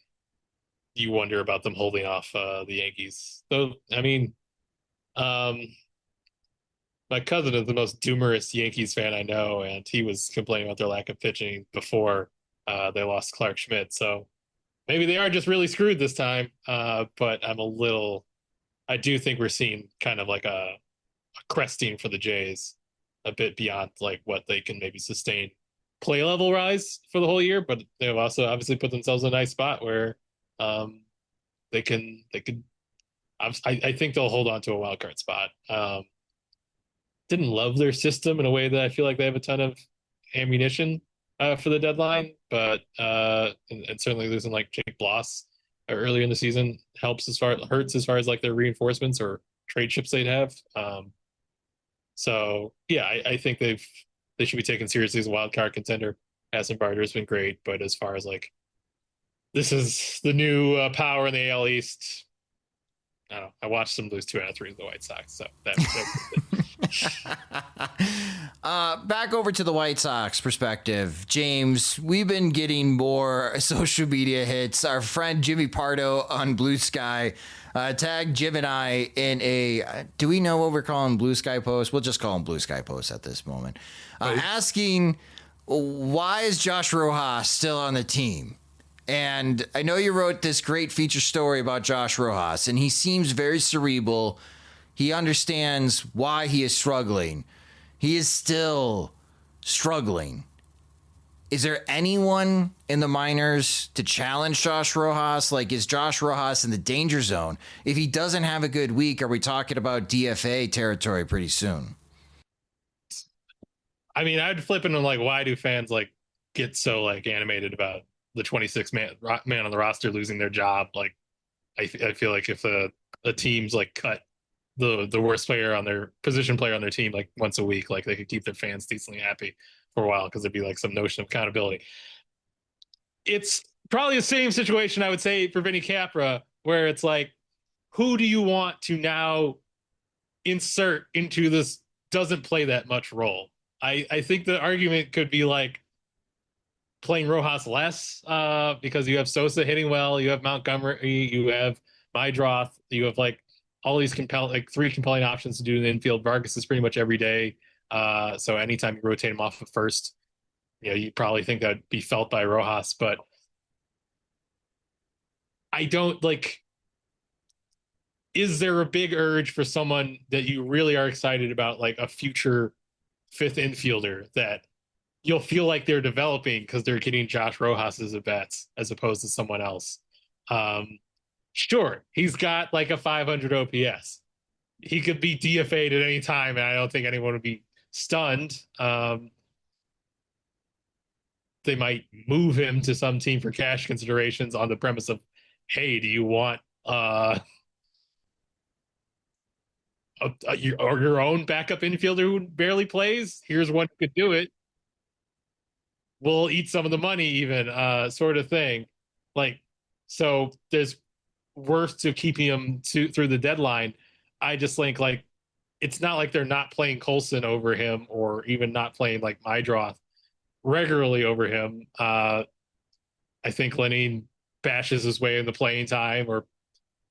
you wonder about them holding off the Yankees. Though, I mean, my cousin is the most doomerous Yankees fan I know, and he was complaining about their lack of pitching before they lost Clark Schmidt. So maybe they are just really screwed this time. But I do think we're seeing kind of like a cresting for the Jays a bit beyond like what they can maybe sustain play level rise for the whole year. But they've also obviously put themselves in a nice spot where they could. I think they'll hold on to a wild card spot. Didn't love their system in a way that I feel like they have a ton of ammunition for the deadline, but and certainly losing like Jake Bloss earlier in the season hurts as far as like their reinforcements or trade chips they'd have. So yeah, I think they should be taken seriously as a wild card contender. Aston Barter's been great, but as far as like this is the new power in the AL East, I don't know. I watched them lose 2 out of 3 to the White Sox, so that back over to the White Sox perspective, James. We've been getting more social media hits. Our friend Jimmy Pardo on Blue Sky tagged Jim and I in a. Do we know what we're calling Blue Sky post? We'll just call them Blue Sky posts at this moment. Asking, why is Josh Rojas still on the team? And I know you wrote this great feature story about Josh Rojas, and he seems very cerebral. He understands why he is struggling. He is still struggling. Is there anyone in the minors to challenge Josh Rojas? Like, is Josh Rojas in the danger zone? If he doesn't have a good week, are we talking about DFA territory pretty soon? I mean, I'd flip into like, why do fans like get so like animated about the 26 man on the roster losing their job? Like, I feel like if a team's like cut the worst player on their position player on their team like once a week, like they could keep their fans decently happy for a while because there'd be like some notion of accountability. It's probably the same situation I would say for Vinny Capra, where it's like, who do you want to now insert into this doesn't play that much role? I think the argument could be like playing Rojas less because you have Sosa hitting well, you have Montgomery, you have Mydroth, you have like all these 3 compelling options to do in the infield. Vargas is pretty much every day. So anytime you rotate him off of first, you probably think that'd be felt by Rojas, but I don't like, is there a big urge for someone that you really are excited about, like a future 5th infielder that you'll feel like they're developing because they're getting Josh Rojas at bats as opposed to someone else? Sure, he's got like a 500 OPS. He could be DFA'd at any time, and I don't think anyone would be stunned. They might move him to some team for cash considerations on the premise of, hey, do you want your own backup infielder who barely plays. Here's one who could do it. We'll eat some of the money, even sort of thing. Like, so there's worth to keeping him through the deadline. I just think like it's not like they're not playing Colson over him or even not playing like Mydroth regularly over him. I think Lenine bashes his way into playing time or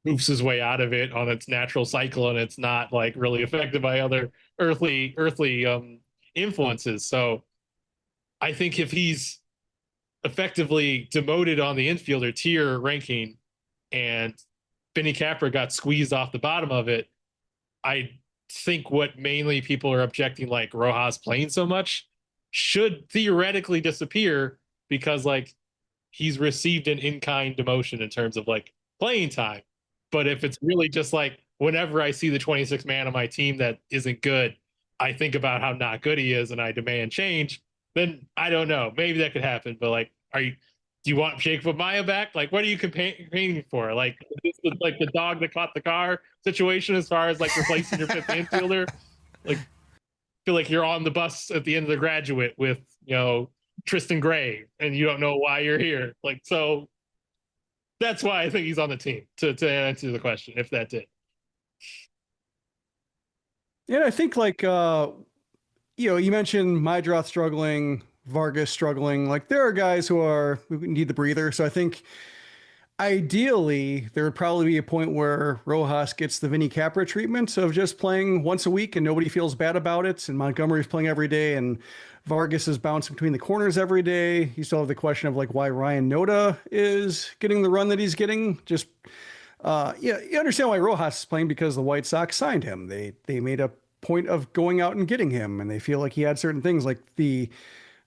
moves his way out of it on its natural cycle, and it's not like really affected by other earthly influences. So I think if he's effectively demoted on the infielder tier ranking and Benny Capra got squeezed off the bottom of it, I think what mainly people are objecting, like Rojas playing so much, should theoretically disappear because like he's received an in-kind demotion in terms of like playing time. But if it's really just like whenever I see the 26th man on my team that isn't good, I think about how not good he is and I demand change, then I don't know. Maybe that could happen. But like, do you want Jacob Maya back? Like, what are you campaigning for? Like, this is like the dog that caught the car situation as far as like replacing your fifth infielder. Like, feel like you're on the bus at the end of The Graduate with, Tristan Gray and you don't know why you're here. Like, so that's why I think he's on the team to answer the question, if that did. Yeah, I think like, you mentioned Mydroth struggling, Vargas struggling. Like there are guys who need the breather. So I think ideally there would probably be a point where Rojas gets the Vinny Capra treatment of just playing once a week and nobody feels bad about it. And Montgomery's playing every day and Vargas is bouncing between the corners every day. You still have the question of like why Ryan Noda is getting the run that he's getting. Just, you understand why Rojas is playing because the White Sox signed him. They made a point of going out and getting him and they feel like he had certain things like the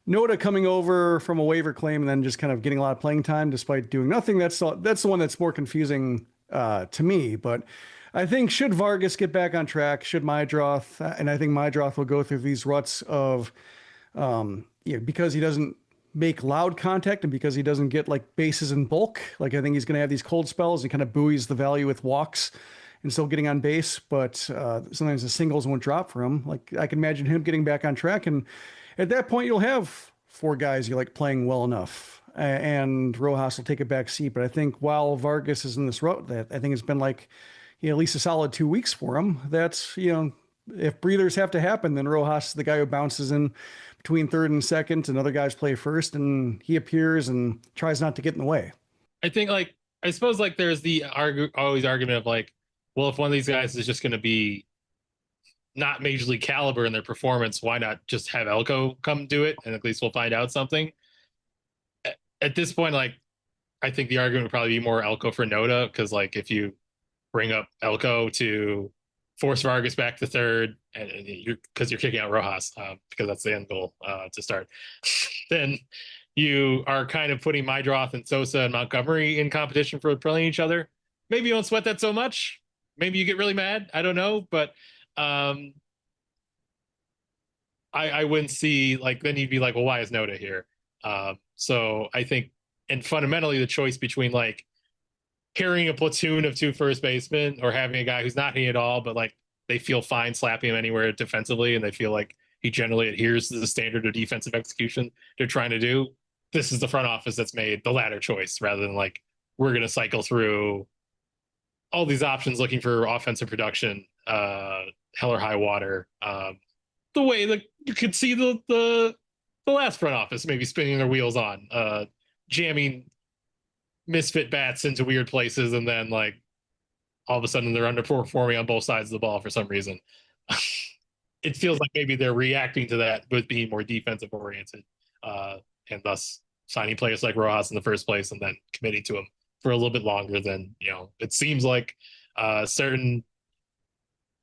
Noda coming over from a waiver claim and then just kind of getting a lot of playing time despite doing nothing. That's the one that's more confusing to me. But I think should Vargas get back on track, should Mydroth, and I think Mydroth will go through these ruts of, because he doesn't make loud contact and because he doesn't get like bases in bulk. Like I think he's going to have these cold spells. He kind of buoys the value with walks and still getting on base, but sometimes the singles won't drop for him. Like I can imagine him getting back on track, and at that point you'll have four guys you like playing well enough, and Rojas will take a back seat. But I think while Vargas is in this route, that I think it's been like at least a solid 2 weeks for him. That's if breathers have to happen, then Rojas is the guy who bounces in between third and second, and other guys play first, and he appears and tries not to get in the way. I think I suppose there's the always argument of like, well, if one of these guys is just going to be not major league caliber in their performance, why not just have Elko come do it? And at least we'll find out something. At this point, I think the argument would probably be more Elko for Noda. Cause if you bring up Elko to force Vargas back to third and you're kicking out Rojas, because that's the end goal to start, then you are kind of putting Mydroth and Sosa and Montgomery in competition for playing each other. Maybe you don't sweat that so much. Maybe you get really mad. I don't know. But I wouldn't see then you'd be like, well, why is Noda here? So I think, and fundamentally the choice between carrying a platoon of two first basemen or having a guy who's not hitting at all, but they feel fine slapping him anywhere defensively and they feel like he generally adheres to the standard of defensive execution they're trying to do. This is the front office that's made the latter choice rather than we're going to cycle through all these options looking for offensive production, hell or high water. The way that you could see the last front office maybe spinning their wheels on, jamming misfit bats into weird places, and then all of a sudden they're underperforming on both sides of the ball for some reason. It feels like maybe they're reacting to that with being more defensive oriented, and thus signing players like Rojas in the first place and then committing to him for a little bit longer than it seems like certain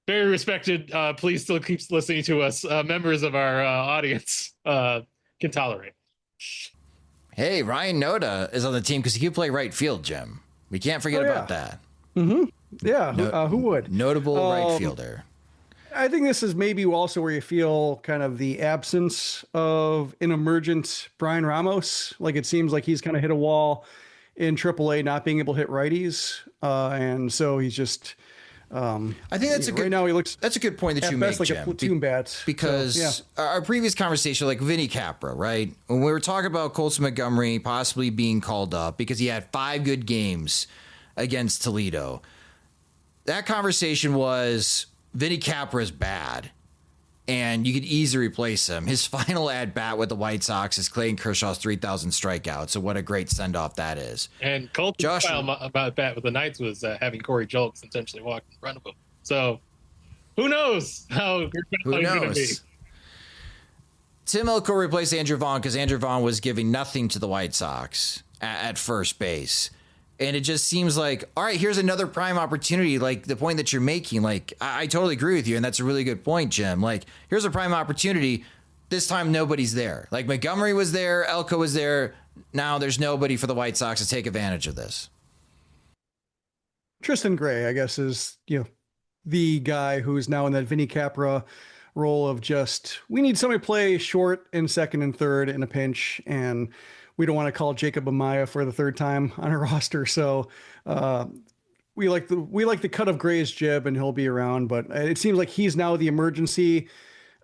very respected please still keeps listening to us members of our audience can tolerate. Hey, Ryan Noda is on the team because he could play right field, Jim. We can't forget about that. Mm-hmm. Yeah, who would? Notable right fielder. I think this is maybe also where you feel kind of the absence of an emergent Brian Ramos. It seems like he's kind of hit a wall in AAA, not being able to hit righties. And so he's just I think that's a good. Right now, he looks that's a good point that you best make, like Jim, a platoon bat. Because our previous conversation, like Vinny Capra, right? When we were talking about Colson Montgomery possibly being called up because he had 5 good games against Toledo, that conversation was Vinny Capra is bad, and you could easily replace him. His final at bat with the White Sox is Clayton Kershaw's 3,000 strikeouts. So what a great send off that is. And Colton's final about bat with the Knights was having Corey Julks intentionally walk in front of him. So who knows how he's going to be? Tim Elko replaced Andrew Vaughn because Andrew Vaughn was giving nothing to the White Sox at first base. And it just seems like, all right, here's another prime opportunity. Like the point that you're making, like I totally agree with you. And that's a really good point, Jim. Like here's a prime opportunity. This time, nobody's there. Like Montgomery was there. Elko was there. Now there's nobody for the White Sox to take advantage of this. Tristan Gray, I guess, is, the guy who's now in that Vinny Capra role of just, we need somebody to play short and second and third in a pinch. And we don't want to call Jacob Amaya for the 3rd time on our roster. So we like the cut of Gray's jib, and he'll be around. But it seems like he's now the emergency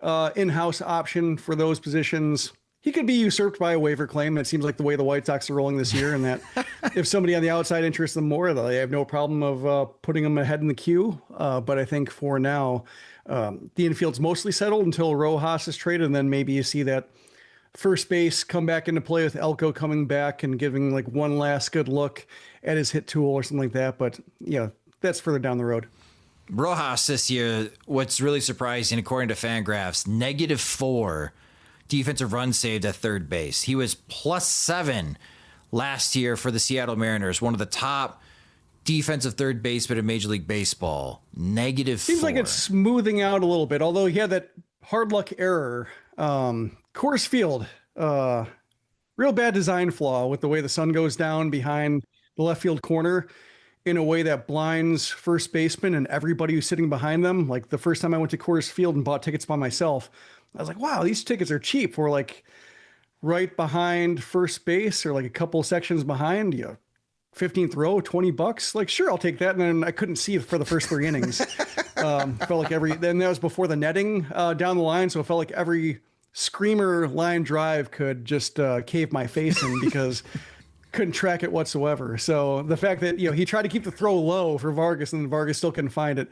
in-house option for those positions. He could be usurped by a waiver claim. It seems like the way the White Sox are rolling this year, and that if somebody on the outside interests them more, they have no problem of putting them ahead in the queue. But I think for now, the infield's mostly settled until Rojas is traded, and then maybe you see that first base come back into play with Elko coming back and giving like one last good look at his hit tool or something like that. But that's further down the road. Rojas this year, what's really surprising, according to Fangraphs, -4 defensive runs saved at third base. He was +7 last year for the Seattle Mariners, one of the top defensive third baseman in Major League Baseball. -4. Seems like it's smoothing out a little bit, although he had that hard luck error. Coors Field, real bad design flaw with the way the sun goes down behind the left field corner in a way that blinds first baseman and everybody who's sitting behind them. Like the first time I went to Coors Field and bought tickets by myself, I was like, wow, these tickets are cheap. We're like right behind first base or like a couple sections behind, 15th row, $20. Like, sure, I'll take that. And then I couldn't see for the first 3 innings. Felt like then that was before the netting down the line. So it felt like every screamer line drive could just cave my face in because couldn't track it whatsoever. So the fact that, he tried to keep the throw low for Vargas and Vargas still couldn't find it,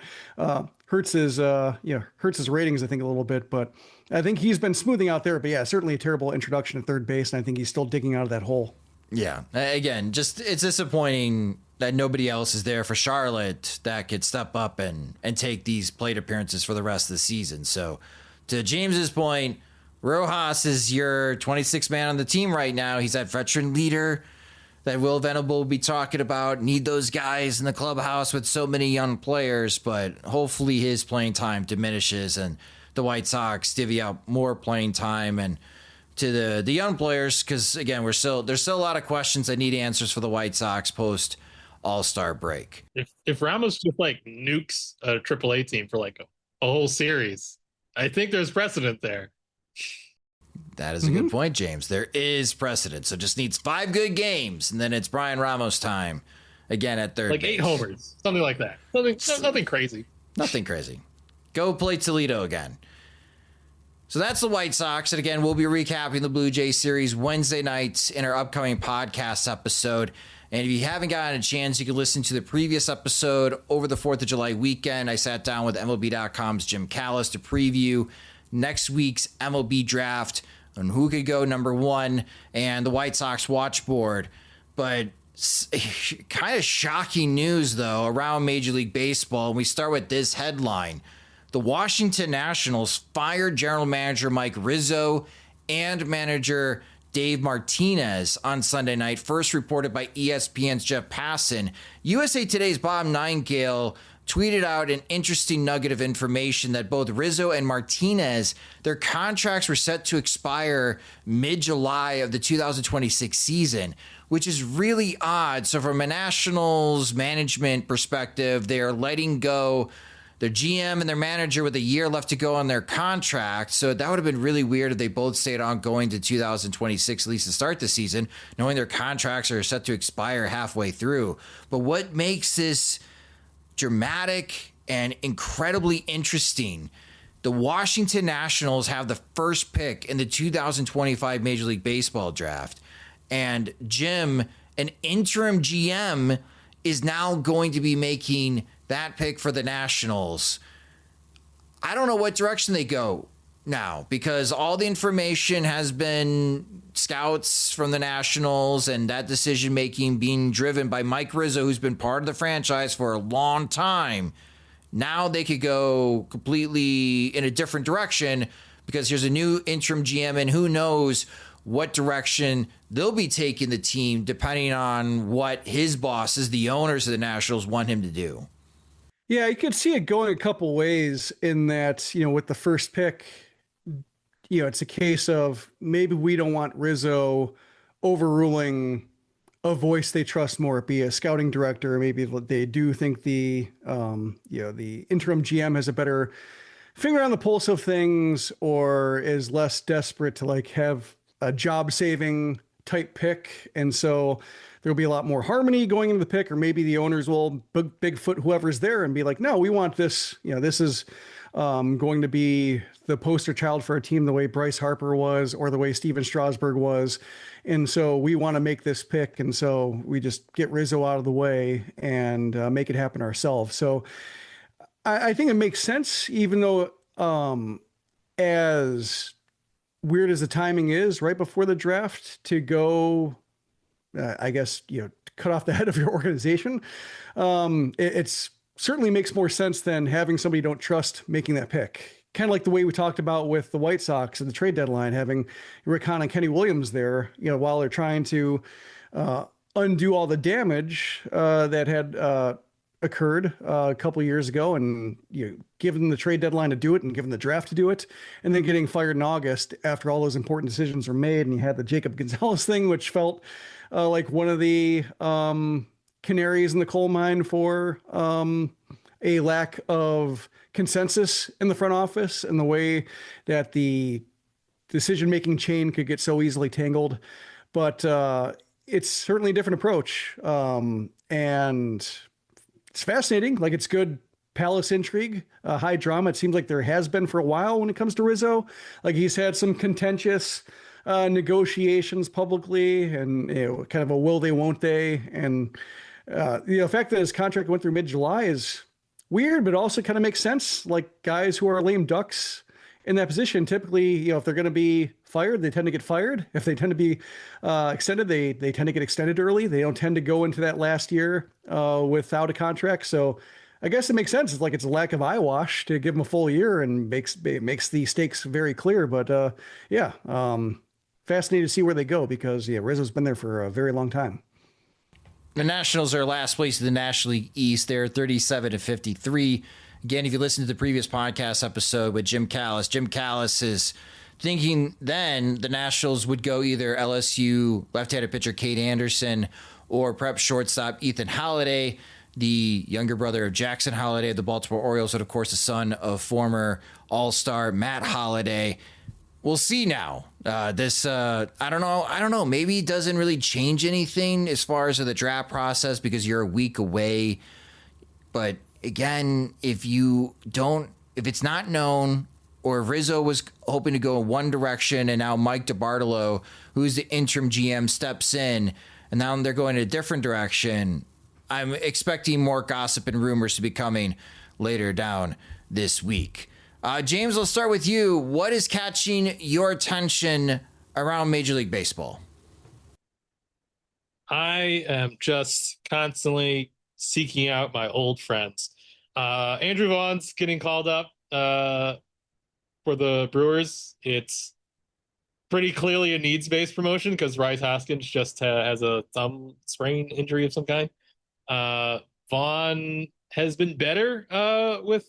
hurts his ratings, I think, a little bit, but I think he's been smoothing out there. But yeah, certainly a terrible introduction at third base. And I think he's still digging out of that hole. Yeah. Again, just it's disappointing that nobody else is there for Charlotte that could step up and take these plate appearances for the rest of the season. So to James's point, Rojas is your 26th man on the team right now. He's that veteran leader that Will Venable will be talking about. Need those guys in the clubhouse with so many young players, but hopefully his playing time diminishes and the White Sox divvy out more playing time and to the young players, because again, there's still a lot of questions that need answers for the White Sox post All-Star break. If Ramos just like nukes a AAA team for like a whole series, I think there's precedent there. That is a good point, James. There is precedent. So just needs 5 good games, and then it's Brian Ramos time again at third. Like base. 8 homers, something like that. Nothing crazy. Nothing crazy. Go play Toledo again. So that's the White Sox. And again, we'll be recapping the Blue Jays series Wednesday nights in our upcoming podcast episode. And if you haven't gotten a chance, you can listen to the previous episode over the 4th of July weekend. I sat down with MLB.com's Jim Callis to preview next week's MLB Draft and who could go number 1 and the White Sox watch board. But kind of shocking news, though, around Major League Baseball. And we start with this headline. The Washington Nationals fired general manager Mike Rizzo and manager Dave Martinez on Sunday night, first reported by ESPN's Jeff Passan. USA Today's Bob Nightingale tweeted out an interesting nugget of information that both Rizzo and Martinez, their contracts were set to expire mid-July of the 2026 season, which is really odd. So from a Nationals management perspective, they are letting go their GM and their manager with a year left to go on their contract. So that would have been really weird if they both stayed on going to 2026, at least to start the season, knowing their contracts are set to expire halfway through. But what makes this dramatic and incredibly interesting. The Washington Nationals have the first pick in the 2025 Major League Baseball draft. And Jim, an interim GM, is now going to be making that pick for the Nationals. I don't know what direction they go now, because all the information has been scouts from the Nationals and that decision making being driven by Mike Rizzo, who's been part of the franchise for a long time. Now they could go completely in a different direction because there's a new interim GM, and who knows what direction they'll be taking the team depending on what his bosses, the owners of the Nationals, want him to do. Yeah, you could see it going a couple ways in that, with the first pick, it's a case of maybe we don't want Rizzo overruling a voice they trust more, be a scouting director. Maybe they do think the interim GM has a better finger on the pulse of things, or is less desperate to have a job saving type pick. And so there'll be a lot more harmony going into the pick, or maybe the owners will Bigfoot whoever's there and be like, no, we want this, this is going to be the poster child for a team the way Bryce Harper was, or the way Steven Strasburg was. And so we want to make this pick. And so we just get Rizzo out of the way and make it happen ourselves. So I think it makes sense, even though as weird as the timing is right before the draft to go, I guess, cut off the head of your organization. It's certainly makes more sense than having somebody you don't trust making that pick. Kind of like the way we talked about with the White Sox and the trade deadline, having Rick Hahn and Kenny Williams there, while they're trying to undo all the damage that had occurred a couple of years ago, and give them the trade deadline to do it and give them the draft to do it, and then getting fired in August after all those important decisions were made. And you had the Jacob Gonzalez thing, which felt like one of the canaries in the coal mine for a lack of consensus in the front office, and the way that the decision-making chain could get so easily tangled. But it's certainly a different approach. And it's fascinating. It's good palace intrigue, high drama. It seems like there has been for a while when it comes to Rizzo. He's had some contentious negotiations publicly, and kind of a will they, won't they. And the fact that his contract went through mid-July is weird, but also kind of makes sense. Guys who are lame ducks in that position, typically, if they're going to be fired, they tend to get fired. If they tend to be extended, they tend to get extended early. They don't tend to go into that last year without a contract. So I guess it makes sense. It's a lack of eyewash to give them a full year, and makes the stakes very clear. But fascinating to see where they go, because Rizzo's been there for a very long time. The Nationals are last place in the National League East. They're 37-53. Again, if you listen to the previous podcast episode with Jim Callis is thinking then the Nationals would go either LSU left-handed pitcher Cade Anderson or prep shortstop Ethan Holliday, the younger brother of Jackson Holliday of the Baltimore Orioles, and of course the son of former All-Star Matt Holliday. We'll see now. I don't know. Maybe it doesn't really change anything as far as the draft process because you're a week away. But again, if it's not known, or if Rizzo was hoping to go in one direction and now Mike DiBartolo, who's the interim GM, steps in and now they're going in a different direction, I'm expecting more gossip and rumors to be coming later down this week. James, let's start with you. What is catching your attention around Major League Baseball? I am just constantly seeking out my old friends. Andrew Vaughn's getting called up for the Brewers. It's pretty clearly a needs-based promotion because Rhys Hoskins just has a thumb sprain injury of some kind. Vaughn has been better with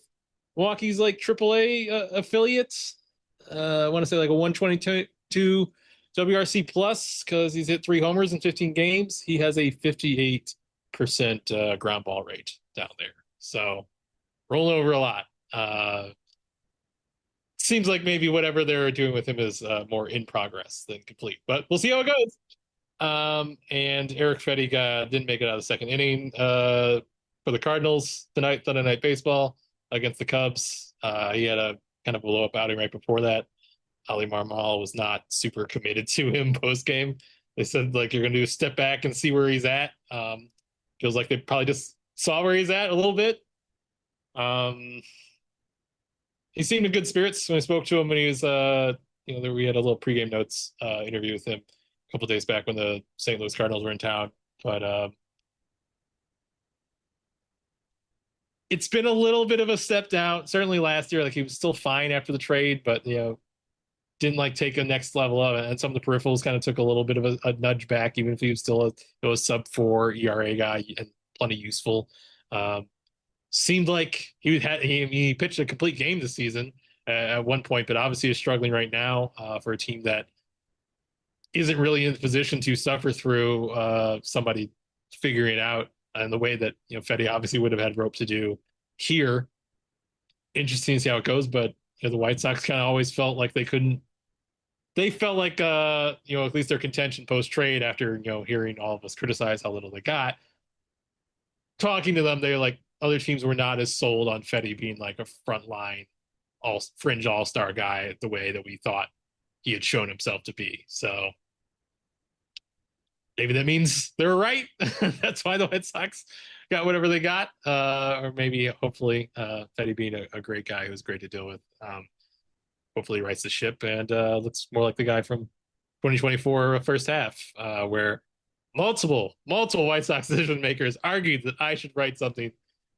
Milwaukee's AAA affiliates. I want to say a 122 WRC plus because he's hit 3 homers in 15 games. He has a 58% ground ball rate down there. So rolling over a lot. Seems like maybe whatever they're doing with him is more in progress than complete, but we'll see how it goes. And Eric Fettig didn't make it out of the second inning for the Cardinals tonight, Sunday Night Baseball. against the Cubs. He had a kind of a blow up outing right before that. Ali Marmol was not super committed to him post game. They said like you're going to do a step back and see where he's at. Feels like they probably just saw where he's at a little bit. He seemed in good spirits when I spoke to him when he was, we had a little pregame notes interview with him a couple of days back when the St. Louis Cardinals were in town. But it's been a little bit of a step down. Certainly last year, like he was still fine after the trade, but didn't like take a next level of it. And some of the peripherals kind of took a little bit of a nudge back, even if he was still a sub-4 ERA guy and plenty useful. Seemed like he pitched a complete game this season at one point, but obviously is struggling right now for a team that isn't really in the position to suffer through somebody figuring it out in the way that Fetty obviously would have had rope to do here. Interesting to see how it goes, but the White Sox kind of always felt like they couldn't. They felt like at least their contention post trade after hearing all of us criticize how little they got. Talking to them, they were like other teams were not as sold on Fetty being like a frontline fringe all-star guy the way that we thought he had shown himself to be. So maybe that means they were right. That's why the White Sox got whatever they got. Or maybe, hopefully, Fetty being a great guy who's great to deal with. Hopefully rights the ship and looks more like the guy from 2024 first half, where multiple White Sox decision makers argued that I should write something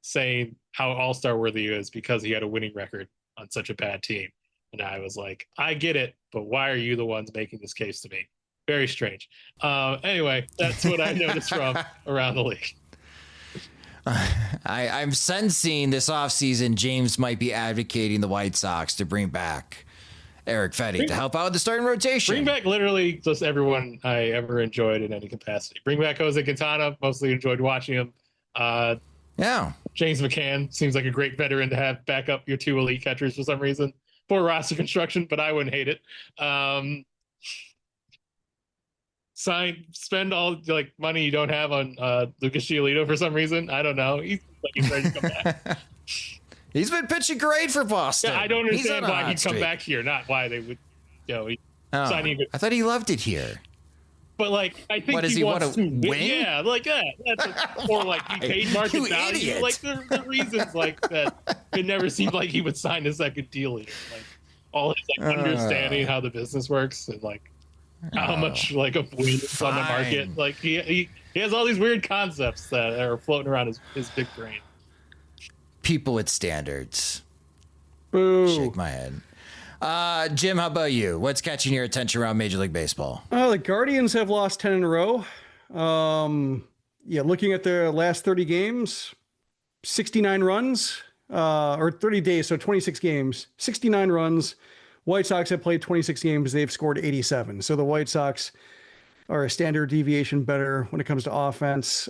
saying how all-star worthy he is because he had a winning record on such a bad team. And I was like, I get it, but why are you the ones making this case to me? Very strange. Anyway, that's what I noticed from around the league. I'm sensing this offseason James might be advocating the White Sox to bring back Eric Fetty to help out with the starting rotation. Bring back literally just everyone I ever enjoyed in any capacity. Bring back Jose Quintana. Mostly enjoyed watching him. Yeah. James McCann seems like a great veteran to have back up your two elite catchers for some reason. Poor roster construction, but I wouldn't hate it. Spend all like money you don't have on Lucas Giolito for some reason. I don't know. He's ready to come back. He's been pitching great for Boston. Yeah, I don't understand why he'd come back here, not why they would, signing a good. I thought he loved it here. But like, I think he wants to win. Yeah, like that. Or like he paid market value. Idiot. Like the reasons like that. It never seemed like he would sign a second deal here. Like all his understanding how the business works and like how much like a win is on the market. Like he has all these weird concepts that are floating around his big brain. People with standards. Boo. Shake my head. Jim, how about you? What's catching your attention around Major League Baseball? The Guardians have lost 10 in a row. Looking at their last 30 games, 69 runs, or 30 days, so 26 games, 69 runs. White Sox have played 26 games. They've scored 87. So the White Sox are a standard deviation better when it comes to offense.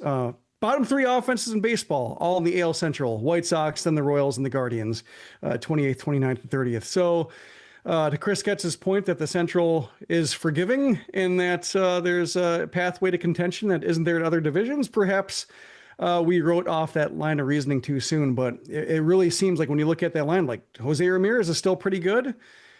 Bottom three offenses in baseball, all in the AL Central. White Sox, then the Royals and the Guardians, 28th, 29th, and 30th. So to Chris Getz's point that the Central is forgiving and that there's a pathway to contention that isn't there in other divisions, perhaps we wrote off that line of reasoning too soon. But it really seems like when you look at that line, like Jose Ramirez is still pretty good.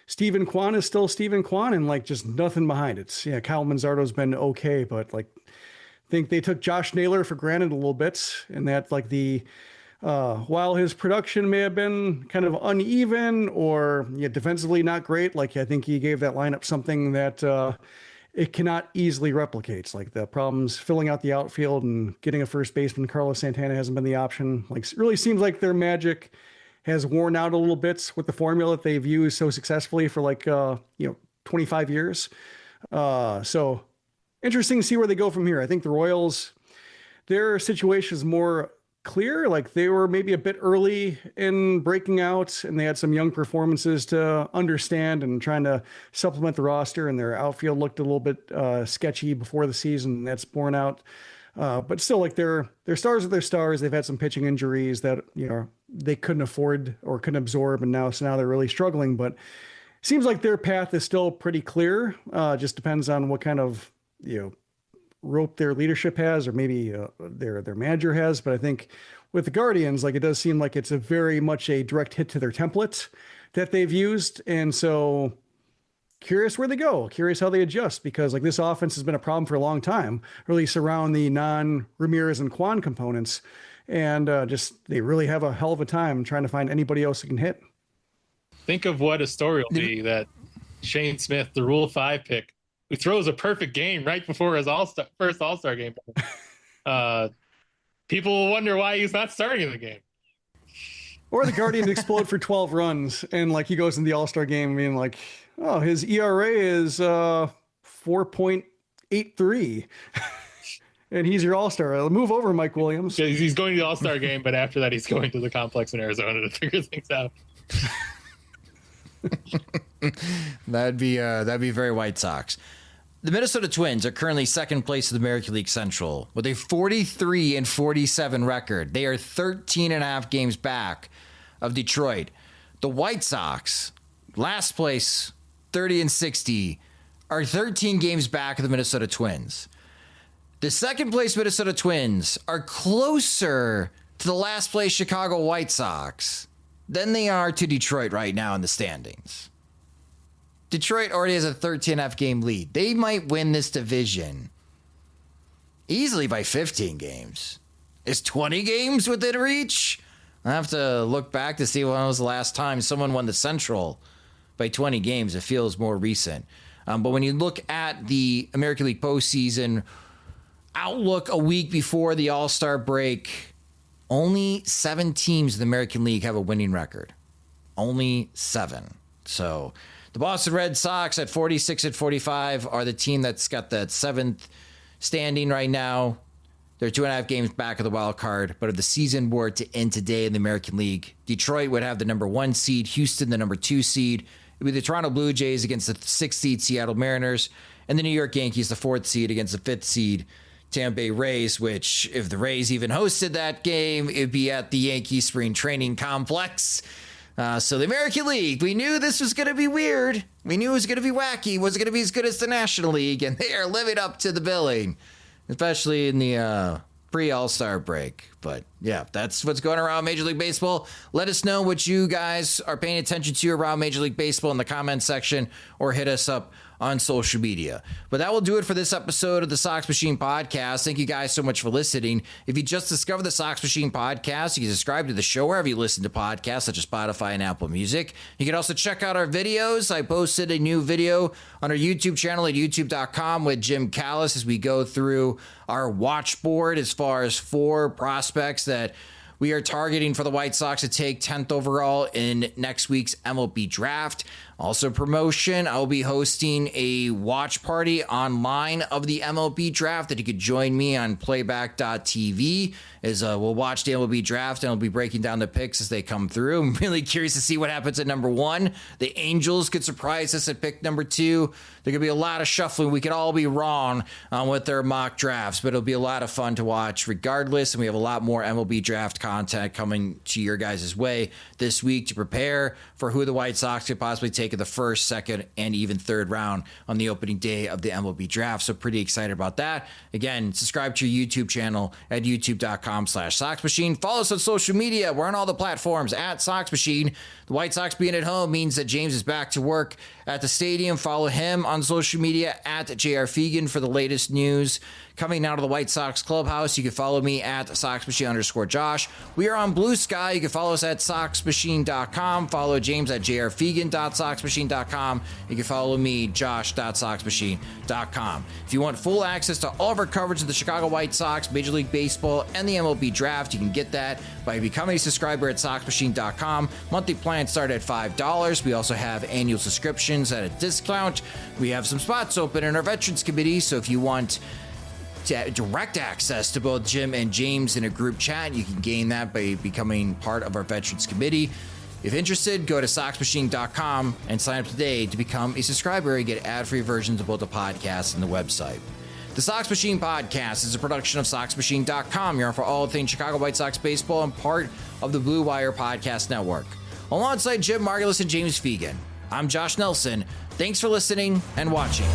Steven Kwan is still Steven Kwan and like just nothing behind it. Yeah, Kyle Manzardo's been okay, but like I think they took Josh Naylor for granted a little bit, and that like while his production may have been kind of uneven or defensively not great, like I think he gave that lineup something that it cannot easily replicate. Like the problems filling out the outfield and getting a first baseman, Carlos Santana hasn't been the option. Like it really seems like their magic has worn out a little bit with the formula that they've used so successfully for 25 years. So interesting to see where they go from here. I think the Royals, their situation is more clear. Like they were maybe a bit early in breaking out and they had some young performances to understand and trying to supplement the roster, and their outfield looked a little bit sketchy before the season. That's borne out. But still, like their stars are their stars. They've had some pitching injuries that, they couldn't afford or couldn't absorb. And now they're really struggling, but seems like their path is still pretty clear. Just depends on what kind of, rope their leadership has, or maybe their manager has. But I think with the Guardians, like it does seem like it's a very much a direct hit to their template that they've used. And so curious where they go, curious how they adjust, because like this offense has been a problem for a long time, or at least around the non-Ramirez and Kwan components. And just they really have a hell of a time trying to find anybody else that can hit. Think of what a story will be that Shane Smith, the Rule 5 pick, who throws a perfect game right before his first All-Star game. People will wonder why he's not starting in the game. Or the Guardians explode for 12 runs, and like he goes in the All-Star game being like, oh, his ERA is 4.83. And he's your All-Star. Move over, Mike Williams. He's going to the All-Star game, but after that, he's going to the complex in Arizona to figure things out. That'd be very White Sox. The Minnesota Twins are currently second place in the American League Central with a 43-47 record. They are 13 and a half games back of Detroit. The White Sox, last place, 30-60, are 13 games back of the Minnesota Twins. The second place Minnesota Twins are closer to the last place Chicago White Sox than they are to Detroit right now in the standings. Detroit already has a 13.5 game lead. They might win this division easily by 15 games. Is 20 games within reach? I have to look back to see when was the last time someone won the Central by 20 games. It feels more recent. But when you look at the American League postseason outlook a week before the All-Star break, only 7 teams in the American League have a winning record. Only 7. So the Boston Red Sox at 46-45 are the team that's got that 7th standing right now. They're 2.5 games back of the wild card. But if the season were to end today in the American League, Detroit would have the number 1 seed, Houston the number 2 seed. It would be the Toronto Blue Jays against the 6th seed Seattle Mariners, and the New York Yankees the 4th seed against the 5th seed Tampa Bay Rays, which if the Rays even hosted that game, it'd be at the Yankee Spring Training Complex. So the American League, we knew this was going to be weird. We knew it was going to be wacky. It wasn't going to be as good as the National League, and they are living up to the billing, especially in the pre-All-Star break. But yeah, that's what's going around Major League Baseball. Let us know what you guys are paying attention to around Major League Baseball in the comments section, or hit us up on social media. But that will do it for this episode of the Sox Machine Podcast. Thank you guys so much for listening. If you just discovered the Sox Machine Podcast, you can subscribe to the show wherever you listen to podcasts, such as Spotify and Apple Music. You can also check out our videos. I posted a new video on our YouTube channel at youtube.com with Jim Callis as we go through our watch board as far as 4 prospects that we are targeting for the White Sox to take 10th overall in next week's MLB Draft. Also promotion, I'll be hosting a watch party online of the MLB Draft that you could join me on playback.tv as we'll watch the MLB Draft and I'll be breaking down the picks as they come through. I'm really curious to see what happens at number 1. The Angels could surprise us at pick number 2. There could be a lot of shuffling. We could all be wrong with their mock drafts, but it'll be a lot of fun to watch regardless. And we have a lot more MLB Draft content coming to your guys' way this week to prepare for who the White Sox could possibly take in the 1st, 2nd, and even 3rd round on the opening day of the MLB Draft. So pretty excited about that. Again, subscribe to your YouTube channel at youtube.com/Sox Machine. Follow us on social media. We're on all the platforms at Sox Machine. The White Sox being at home means that James is back to work at the stadium. Follow him on social media at JR Fegan for the latest news coming out of the White Sox clubhouse. You can follow me at SoxMachine_Josh. We are on Blue Sky. You can follow us at SoxMachine.com. Follow James at JRFegan.SoxMachine.com. You can follow me, Josh.SoxMachine.com. If you want full access to all of our coverage of the Chicago White Sox, Major League Baseball, and the MLB Draft, you can get that by becoming a subscriber at SoxMachine.com. Monthly plans start at $5. We also have annual subscriptions at a discount. We have some spots open in our Veterans Committee, so if you want direct access to both Jim and James in a group chat, you can gain that by becoming part of our Veterans Committee. If interested, go to SoxMachine.com and sign up today to become a subscriber and get ad-free versions of both the podcast and the website. The Sox Machine Podcast is a production of SoxMachine.com. You're on for all things Chicago White Sox baseball and part of the Blue Wire Podcast Network. Alongside Jim Margulis and James Fegan, I'm Josh Nelson. Thanks for listening and watching.